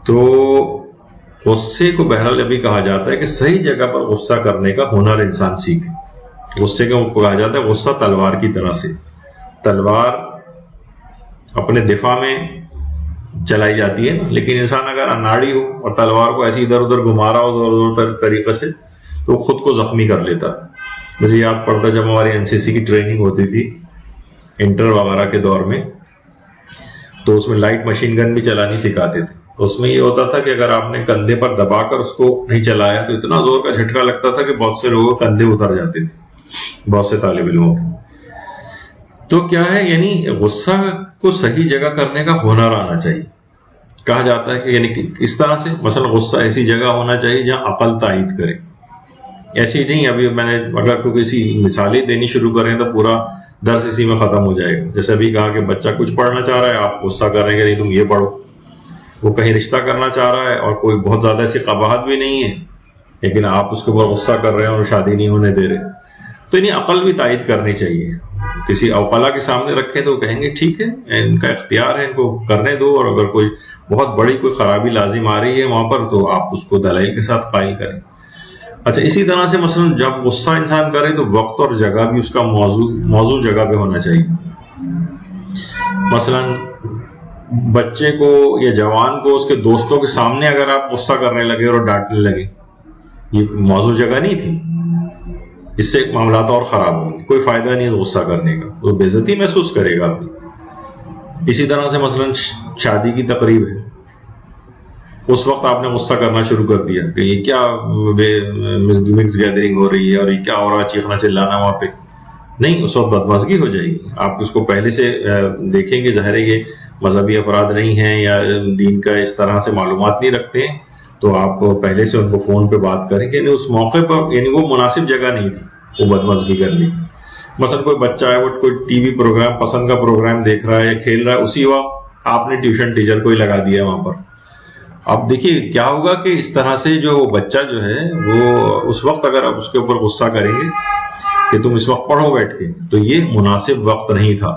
تو غصے کو بہرحال ابھی کہا جاتا ہے کہ صحیح جگہ پر غصہ کرنے کا ہنر انسان سیکھے. غصے کو کہا جاتا ہے غصہ تلوار کی طرح سے. تلوار اپنے دفاع میں چلائی جاتی ہے, لیکن انسان اگر اناڑی ہو اور تلوار کو ایسے ادھر ادھر گھما رہا ہو ادھر طریقے سے, تو خود کو زخمی کر لیتا. مجھے یاد پڑتا جب ہماری NCC کی ٹریننگ ہوتی تھی انٹر وغیرہ کے دور میں, تو اس میں لائٹ مشین گن بھی چلانی سکھاتے تھے. اس میں یہ ہوتا تھا کہ اگر آپ نے کندھے پر دبا کر اس کو نہیں چلایا تو اتنا زور کا جھٹکا لگتا تھا کہ بہت سے لوگوں کے کندھے اتر جاتے تھے, بہت سے طالب علموں کے. تو کیا ہے, یعنی غصہ کو صحیح جگہ کرنے کا ہنر آنا چاہیے. کہا جاتا ہے کہ یعنی اس طرح سے مثلا غصہ ایسی جگہ ہونا چاہیے جہاں عقل تائید کرے. ایسی نہیں, ابھی میں نے اگر کوئی کسی مثالیں دینی شروع کریں تو پورا درس اسی میں ختم ہو جائے گا. جیسے ابھی کہا کہ بچہ کچھ پڑھنا چاہ رہا ہے, آپ غصہ کر رہے ہیں کہ نہیں تم یہ پڑھو. وہ کہیں رشتہ کرنا چاہ رہا ہے اور کوئی بہت زیادہ ایسی قباحت بھی نہیں ہے, لیکن آپ اس کے اوپر غصہ کر رہے ہیں اور شادی نہیں ہونے دے رہے. تو انہیں عقل بھی تائید کرنی چاہیے. کسی اوقلا کے سامنے رکھے تو کہیں گے ٹھیک ہے, ان کا اختیار ہے, ان کو کرنے دو, اور اگر کوئی بہت بڑی کوئی خرابی لازم آ رہی ہے وہاں پر تو آپ اس کو دلائل کے ساتھ قائل کریں. اچھا, اسی طرح سے مثلا جب غصہ انسان کرے تو وقت اور جگہ بھی اس کا موضوع جگہ پہ ہونا چاہیے. مثلا بچے کو یا جوان کو اس کے دوستوں کے سامنے اگر آپ غصہ کرنے لگے اور ڈانٹنے لگے, یہ موضوع جگہ نہیں تھی, اس سے معاملات اور خراب ہوں گے. کوئی فائدہ نہیں ہے غصہ کرنے کا, وہ بے عزتی محسوس کرے گا اپنی. اسی طرح سے مثلا شادی کی تقریب ہے, اس وقت آپ نے غصہ کرنا شروع کر دیا کہ یہ کیا مکس گیدرنگ ہو رہی ہے اور یہ کیا ہو رہا ہے, چیخنا چلانا وہاں پہ. نہیں, اس وقت بدمزگی ہو جائے گی. آپ اس کو پہلے سے دیکھیں گے, ظاہر ہے یہ مذہبی افراد نہیں ہیں یا دین کا اس طرح سے معلومات نہیں رکھتے ہیں, تو آپ پہلے سے ان کو فون پہ بات کریں کہ اس موقع پر یعنی وہ مناسب جگہ نہیں تھی وہ بدمزگی کرنے. مثلا کوئی بچہ ہے, وہ کوئی ٹی وی پروگرام پسند کا پروگرام دیکھ رہا ہے یا کھیل رہا ہے, اسی وقت آپ نے ٹیوشن ٹیچر کو ہی لگا دیا وہاں پر. اب دیکھیے کیا ہوگا کہ اس طرح سے جو وہ بچہ جو ہے وہ اس وقت اگر آپ اس کے اوپر غصہ کریں گے کہ تم اس وقت پڑھو بیٹھ کے، تو یہ مناسب وقت نہیں تھا،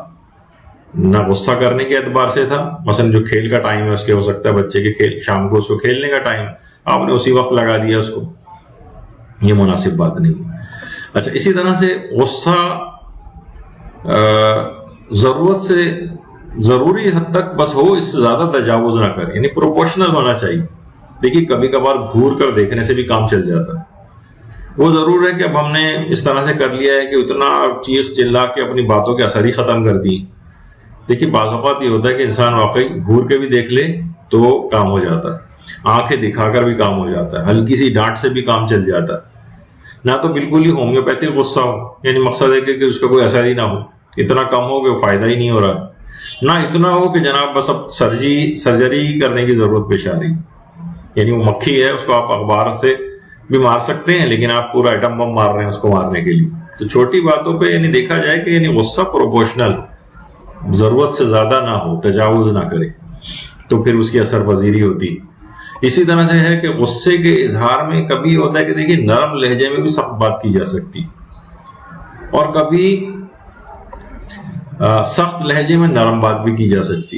نہ غصہ کرنے کے اعتبار سے تھا، مثلا جو کھیل کا ٹائم ہے اس کے ہو سکتا ہے بچے کے کھیل شام کو اس کو کھیلنے کا ٹائم آپ نے اسی وقت لگا دیا اس کو، یہ مناسب بات نہیں ہے۔ اچھا، اسی طرح سے غصہ ضرورت سے ضروری حد تک بس ہو، اس سے زیادہ تجاوز نہ کرے، یعنی پروپورشنل ہونا چاہیے۔ دیکھیے کبھی کبھار گھور کر دیکھنے سے بھی کام چل جاتا ہے، وہ ضرور ہے کہ اب ہم نے اس طرح سے کر لیا ہے کہ اتنا چیخ چلا کے اپنی باتوں کے اثر ہی ختم کر دی۔ دیکھیے بعض اوقات یہ ہوتا ہے کہ انسان واقعی گھور کے بھی دیکھ لے تو کام ہو جاتا ہے، آنکھیں دکھا کر بھی کام ہو جاتا ہے، ہلکی سی ڈانٹ سے بھی کام چل جاتا ہے، نہ تو بالکل ہی ہومیوپیتھک غصہ ہو، یعنی مقصد ہے کہ اس کا کوئی اثر ہی نہ ہو، اتنا کم ہو کہ فائدہ ہی نہیں ہو رہا، نہ اتنا ہو کہ جناب بس اب سرجری کرنے کی ضرورت پیش آ رہی، یعنی وہ مکھی ہے اس کو آپ اخبار سے بھی مار سکتے ہیں لیکن آپ پورا ایٹم بم مار رہے ہیں اس کو مارنے کے لیے۔ تو چھوٹی باتوں پہ یعنی دیکھا جائے کہ یعنی غصہ پروپورشنل ہو، ضرورت سے زیادہ نہ ہو، تجاوز نہ کرے، تو پھر اس کی اثر پذیری ہوتی۔ اسی طرح سے ہے کہ غصے کے اظہار میں کبھی ہوتا ہے کہ دیکھیے نرم لہجے میں بھی سخت بات کی جا سکتی، اور کبھی سخت لہجے میں نرم بات بھی کی جا سکتی،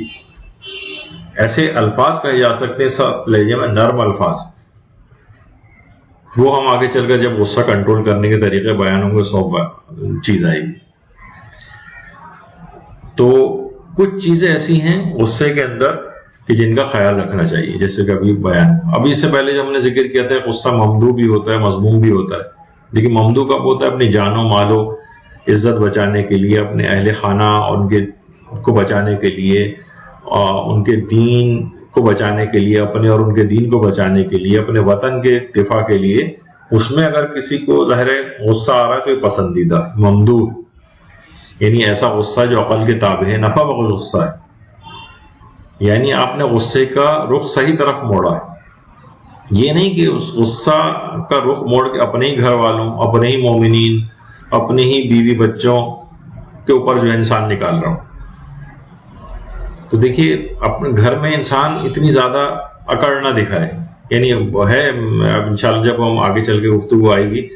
ایسے الفاظ کہے جا سکتے ہیں سخت لہجے میں نرم الفاظ، وہ ہم آگے چل کر جب غصہ کنٹرول کرنے کے طریقے بیان ہوں گے 100 چیز آئے گی۔ تو کچھ چیزیں ایسی ہیں غصے کے اندر کہ جن کا خیال رکھنا چاہیے، جیسے کہ ابھی بیان ابھی اس سے پہلے جو ہم نے ذکر کیا تھا غصہ ممدوح بھی ہوتا ہے مذموم بھی ہوتا ہے۔ لیکن ممدوح کب ہوتا ہے؟ اپنی جان و مال و عزت بچانے کے لیے، اپنے اہل خانہ اور ان کے کو بچانے کے لیے، ان کے دین کو بچانے کے لیے، اپنے اور ان کے دین کو بچانے کے لیے، اپنے وطن کے دفاع کے لیے، اس میں اگر کسی کو ظاہر غصہ آ رہا ہے تو یہ پسندیدہ ممدوح، یعنی ایسا غصہ جو عقل کے تابع ہے، نفع بخش غصہ ہے، یعنی آپ نے غصے کا رخ صحیح طرف موڑا ہے، یہ نہیں کہ اس غصہ کا رخ موڑ کے اپنے ہی گھر والوں، اپنے ہی مومنین، اپنے ہی بیوی بچوں کے اوپر جو ہے انسان نکال رہا ہوں۔ تو دیکھیے اپنے گھر میں انسان اتنی زیادہ اکڑ نہ دکھائے، یعنی ہے اب انشاءاللہ جب ہم آگے چل کے گفتگو آئے گی،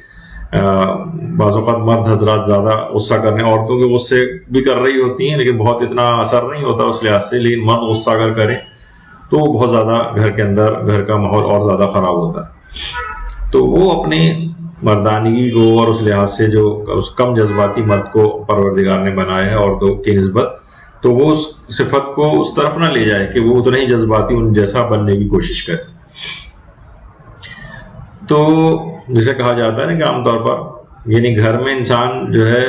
بعض اوقات مرد حضرات زیادہ غصہ کرنے، عورتوں کے غصے بھی کر رہی ہوتی ہیں لیکن بہت اتنا اثر نہیں ہوتا اس لحاظ سے، لیکن مرد غصہ اگر کریں تو بہت زیادہ گھر کے اندر گھر کا ماحول اور زیادہ خراب ہوتا ہے۔ تو وہ اپنے مردانگی کو اور اس لحاظ سے جو اس کم جذباتی مرد کو پروردگار نے بنایا ہے عورتوں کی نسبت، تو وہ اس صفت کو اس طرف نہ لے جائے کہ وہ اتنا ہی جذباتی ان جیسا بننے کی کوشش کرے۔ تو جسے کہا جاتا ہے نا کہ عام طور پر یعنی گھر میں انسان جو ہے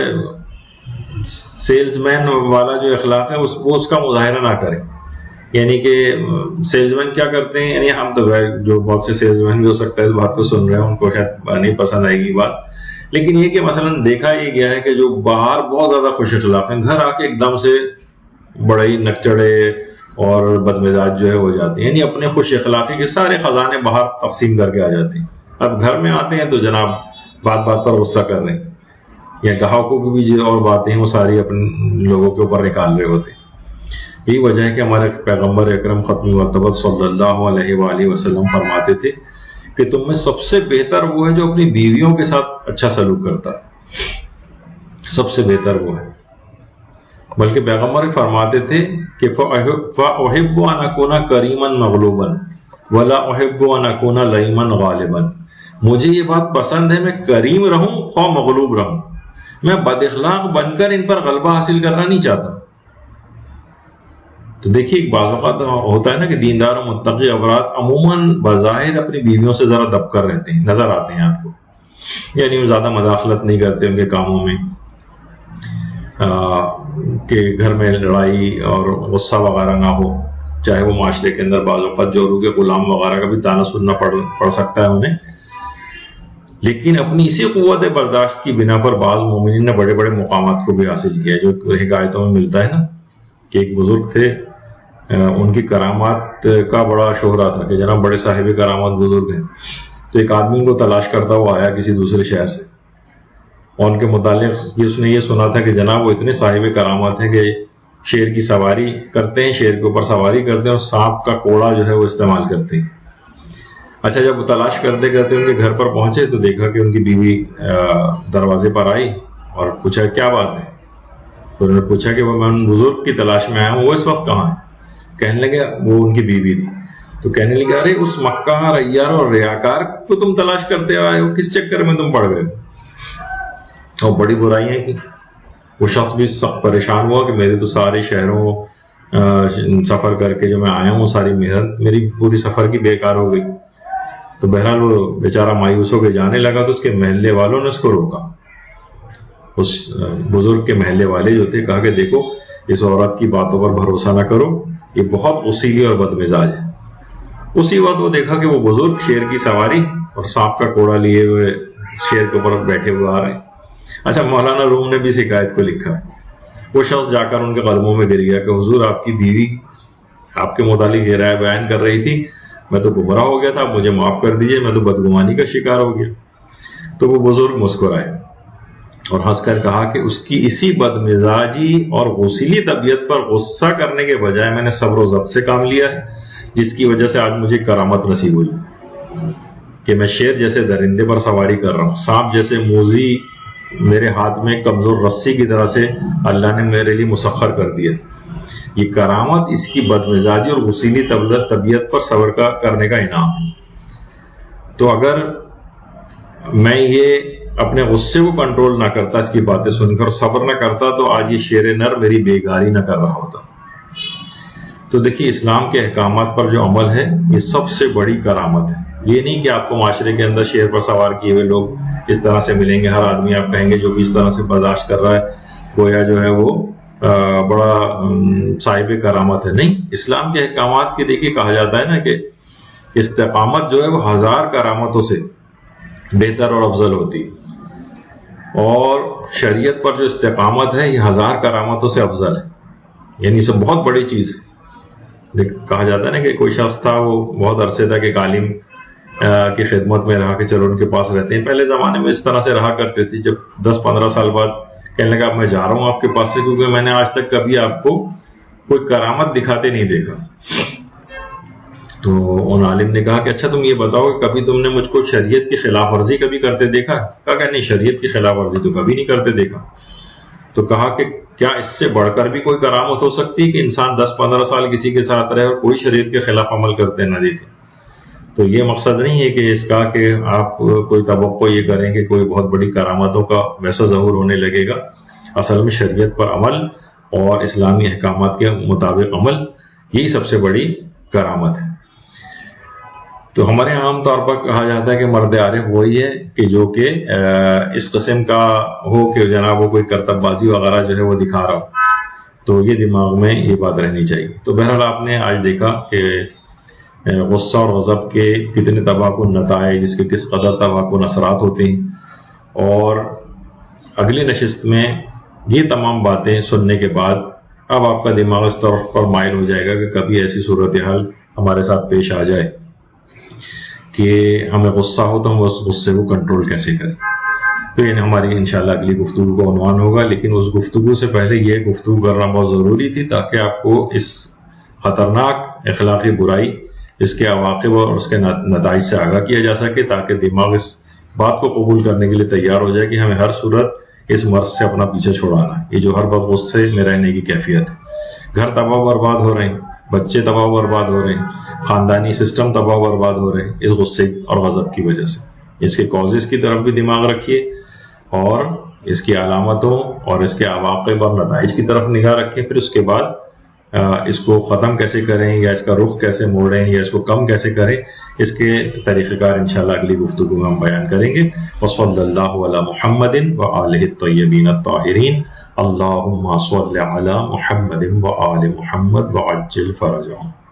سیلز مین والا جو اخلاق ہے وہ اس کا مظاہرہ نہ کرے، یعنی کہ سیلز مین کیا کرتے ہیں، یعنی ہم تو جو بہت سے سیلز مین بھی ہو سکتا ہے اس بات کو سن رہے ہیں ان کو شاید نہیں پسند آئے گی بات، لیکن یہ کہ مثلا دیکھا یہ گیا ہے کہ جو باہر بہت زیادہ خوش اخلاق ہیں، گھر آ کے ایک دم سے بڑے ہی نکچڑے اور بدمزاج جو ہے ہو جاتے ہیں، یعنی اپنے خوش اخلاقی کے سارے خزانے باہر تقسیم کر کے آ جاتے ہیں، اب گھر میں آتے ہیں تو جناب بات بات پر غصہ کر رہے ہیں، یا گاہکوں کی بھی جو اور باتیں ہیں وہ ساری اپنے لوگوں کے اوپر نکال رہے ہوتے ہیں۔ یہی وجہ ہے کہ ہمارے پیغمبر اکرم ختم مرتبہ صلی اللہ علیہ وآلہ وسلم فرماتے تھے کہ تم میں سب سے بہتر وہ ہے جو اپنی بیویوں کے ساتھ اچھا سلوک کرتا ہے، سب سے بہتر وہ ہے۔ بلکہ پیغمبر فرماتے تھے کہ فَأُحِبُّ أَنْ أَكُونَ كَرِيمًا مَغْلُوبًا وَلَا أُحِبُّ أَنْ أَكُونَ لَئِيمًا غَالِبًا، مجھے یہ بات پسند ہے میں کریم رہوں خواہ مغلوب رہوں، میں بد اخلاق بن کر ان پر غلبہ حاصل کرنا نہیں چاہتا۔ تو دیکھیے بعض اوقات ہوتا ہے نا کہ دیندار و متقی افراد عموماً بظاہر اپنی بیویوں سے ذرا دب کر رہتے ہیں، نظر آتے ہیں آپ کو، یعنی وہ زیادہ مداخلت نہیں کرتے ان کے کاموں میں، کہ گھر میں لڑائی اور غصہ وغیرہ نہ ہو، چاہے وہ معاشرے کے اندر بعض اوقات جورو کے غلام وغیرہ کا بھی طعنہ سننا پڑ سکتا ہے انہیں، لیکن اپنی اسی قوت برداشت کی بنا پر بعض مومنین نے بڑے بڑے مقامات کو بھی حاصل کیا، جو حکایتوں میں ملتا ہے نا کہ ایک بزرگ تھے، ان کی کرامات کا بڑا شہرہ تھا کہ جناب بڑے صاحب کرامات بزرگ ہیں، تو ایک آدمی کو تلاش کرتا ہوا آیا کسی دوسرے شہر سے، اور ان کے متعلق اس نے یہ سنا تھا کہ جناب وہ اتنے صاحب کرامات ہیں کہ شیر کی سواری کرتے ہیں، شیر کے اوپر سواری کرتے ہیں، اور سانپ کا کوڑا جو ہے وہ استعمال کرتے ہیں۔ اچھا جب وہ تلاش کرتے کرتے ان کے گھر پر پہنچے تو دیکھا کہ ان کی بیوی دروازے پر آئی اور پوچھا کیا بات ہے؟ تو انہوں نے پوچھا کہ میں ان بزرگ کی تلاش میں آیا ہوں، وہ اس وقت کہاں ہے؟ کہنے لگے وہ ان کی بیوی تھی. تو کہنے لگے ارے اس مکہ ریار اور ریاکار کو تم تلاش کرتے آئے ہو، کس چکر میں تم پڑ گئے؟ اور بڑی برائیاں کی. وہ شخص بھی سخت پریشان ہوا کہ میرے تو سارے شہروں سفر کر کے جو میں آیا ہوں ساری محنت میری پوری سفر کی بیکار ہو گئی. تو بہرحال وہ بیچارہ مایوس ہو کے جانے لگا تو اس کے محلے والوں نے اس کو روکا. اس بزرگ کے محلے والے جو تھے کہا کہ دیکھو اس عورت کی باتوں پر بھروسہ نہ کرو، یہ بہت غصیلی اور بد مزاج ہے. اسی وقت وہ دیکھا کہ وہ بزرگ شیر کی سواری اور سانپ کا کوڑا لیے ہوئے شیر کے اوپر بیٹھے ہوئے آ رہے ہیں. اچھا مولانا روم نے بھی اس حکایت کو لکھا ہے. وہ شخص جا کر ان کے قدموں میں گر گیا کہ حضور آپ کی بیوی آپ کے متعلق یہ رائے بیان کر رہی تھی، میں تو گمراہ ہو گیا تھا، مجھے معاف کر دیجئے، میں تو بدگمانی کا شکار ہو گیا. تو وہ بزرگ مسکرائے اور ہنس کر کہا کہ اس کی اسی بد مزاجی اور غصیلی طبیعت پر غصہ کرنے کے بجائے میں نے صبر و ضبط سے کام لیا ہے، جس کی وجہ سے آج مجھے کرامت نصیب ہوئی کہ میں شیر جیسے درندے پر سواری کر رہا ہوں، سانپ جیسے موذی میرے ہاتھ میں کمزور رسی کی طرح سے اللہ نے میرے لیے مسخر کر دیا. یہ کرامت اس کی بد مزاجی اور غصیلی طبیعت پر صبر کرنے کا انعام ہے. تو اگر میں یہ اپنے غصے کو کنٹرول نہ کرتا، اس کی باتیں سن کر صبر نہ کرتا، تو آج یہ شیر نر میری بیگاری نہ کر رہا ہوتا. تو دیکھیے اسلام کے احکامات پر جو عمل ہے یہ سب سے بڑی کرامت ہے. یہ نہیں کہ آپ کو معاشرے کے اندر شیر پر سوار کیے ہوئے لوگ اس طرح سے ملیں گے، ہر آدمی آپ کہیں گے جو بھی اس طرح سے برداشت کر رہا ہے گویا جو ہے وہ بڑا صاحب کرامت ہے. نہیں، اسلام کے احکامات کے دیکھیے کہا جاتا ہے نا کہ استقامت جو ہے وہ 1000 کرامتوں سے بہتر اور افضل ہوتی ہے، اور شریعت پر جو استقامت ہے یہ 1000 کرامتوں سے افضل ہے. یعنی یہ بہت بڑی چیز ہے. کہا جاتا ہے نا کہ کوئی شخص تھا، وہ بہت عرصے تک ایک عالم کی خدمت میں رہا کہ چلو ان کے پاس رہتے ہیں. پہلے زمانے میں اس طرح سے رہا کرتے تھے. جب 10-15 سال بعد کہنے لگا اب میں جا رہا ہوں آپ کے پاس سے، کیونکہ میں نے آج تک کبھی آپ کو کوئی کرامت دکھاتے نہیں دیکھا. تو ان عالم نے کہا کہ اچھا تم یہ بتاؤ کہ کبھی تم نے مجھ کو شریعت کی خلاف ورزی کبھی کرتے دیکھا؟ کہا کہ نہیں، شریعت کی خلاف ورزی تو کبھی نہیں کرتے دیکھا. تو کہا کہ کیا اس سے بڑھ کر بھی کوئی کرامت ہو سکتی ہے کہ انسان 10-15 سال کسی کے ساتھ رہے اور کوئی شریعت کے خلاف عمل کرتے نہ دیکھے؟ تو یہ مقصد نہیں ہے کہ اس کا کہ آپ کوئی توقع یہ کریں کہ کوئی بہت بڑی کرامتوں کا ویسا ظہور ہونے لگے گا. اصل میں شریعت پر عمل اور اسلامی احکامات کے مطابق عمل یہی سب سے بڑی کرامت ہے. تو ہمارے عام طور پر کہا جاتا ہے کہ مرد عارف وہی ہے کہ جو کہ اس قسم کا ہو کہ جناب وہ کوئی کرتب بازی وغیرہ جو ہے وہ دکھا رہا ہو. تو یہ دماغ میں یہ بات رہنی چاہیے. تو بہرحال آپ نے آج دیکھا کہ غصہ اور غضب کے کتنے تباہ کن نتائج، اس کے کس قدر تباہ کن اثرات ہوتے ہیں. اور اگلی نشست میں یہ تمام باتیں سننے کے بعد اب آپ کا دماغ اس طرف پر مائل ہو جائے گا کہ کبھی ایسی صورتحال ہمارے ساتھ پیش آ جائے کہ ہمیں غصہ ہو تو ہم اس غصے کو کنٹرول کیسے کریں. تو یعنی ہماری انشاءاللہ اگلی گفتگو کا عنوان ہوگا. لیکن اس گفتگو سے پہلے یہ گفتگو کرنا بہت ضروری تھی تاکہ آپ کو اس خطرناک اخلاقی برائی، اس کے عواقب اور اس کے نتائج سے آگاہ کیا جا سکے، تاکہ دماغ اس بات کو قبول کرنے کے لیے تیار ہو جائے کہ ہمیں ہر صورت اس مرض سے اپنا پیچھے چھوڑانا ہے. یہ جو ہر وقت غصے میں رہنے کی کیفیت ہے. گھر تباہ و برباد ہو رہے ہیں، بچے تباہ و برباد ہو رہے ہیں، خاندانی سسٹم تباہ و برباد ہو رہے ہیں اس غصے اور غضب کی وجہ سے. اس کے کازز کی طرف بھی دماغ رکھیے اور اس کی علامتوں اور اس کے عواقب اور نتائج کی طرف نگاہ رکھیں. پھر اس کے بعد اس کو ختم کیسے کریں یا اس کا رخ کیسے موڑیں یا اس کو کم کیسے کریں، اس کے طریقہ کار انشاءاللہ اگلی گفتگو میں ہم بیان کریں گے. وصلی اللہ علی محمد وآلہ الطیبین الطاہرین. اللہم صل علی محمد وآل محمد وعجل فرجهم.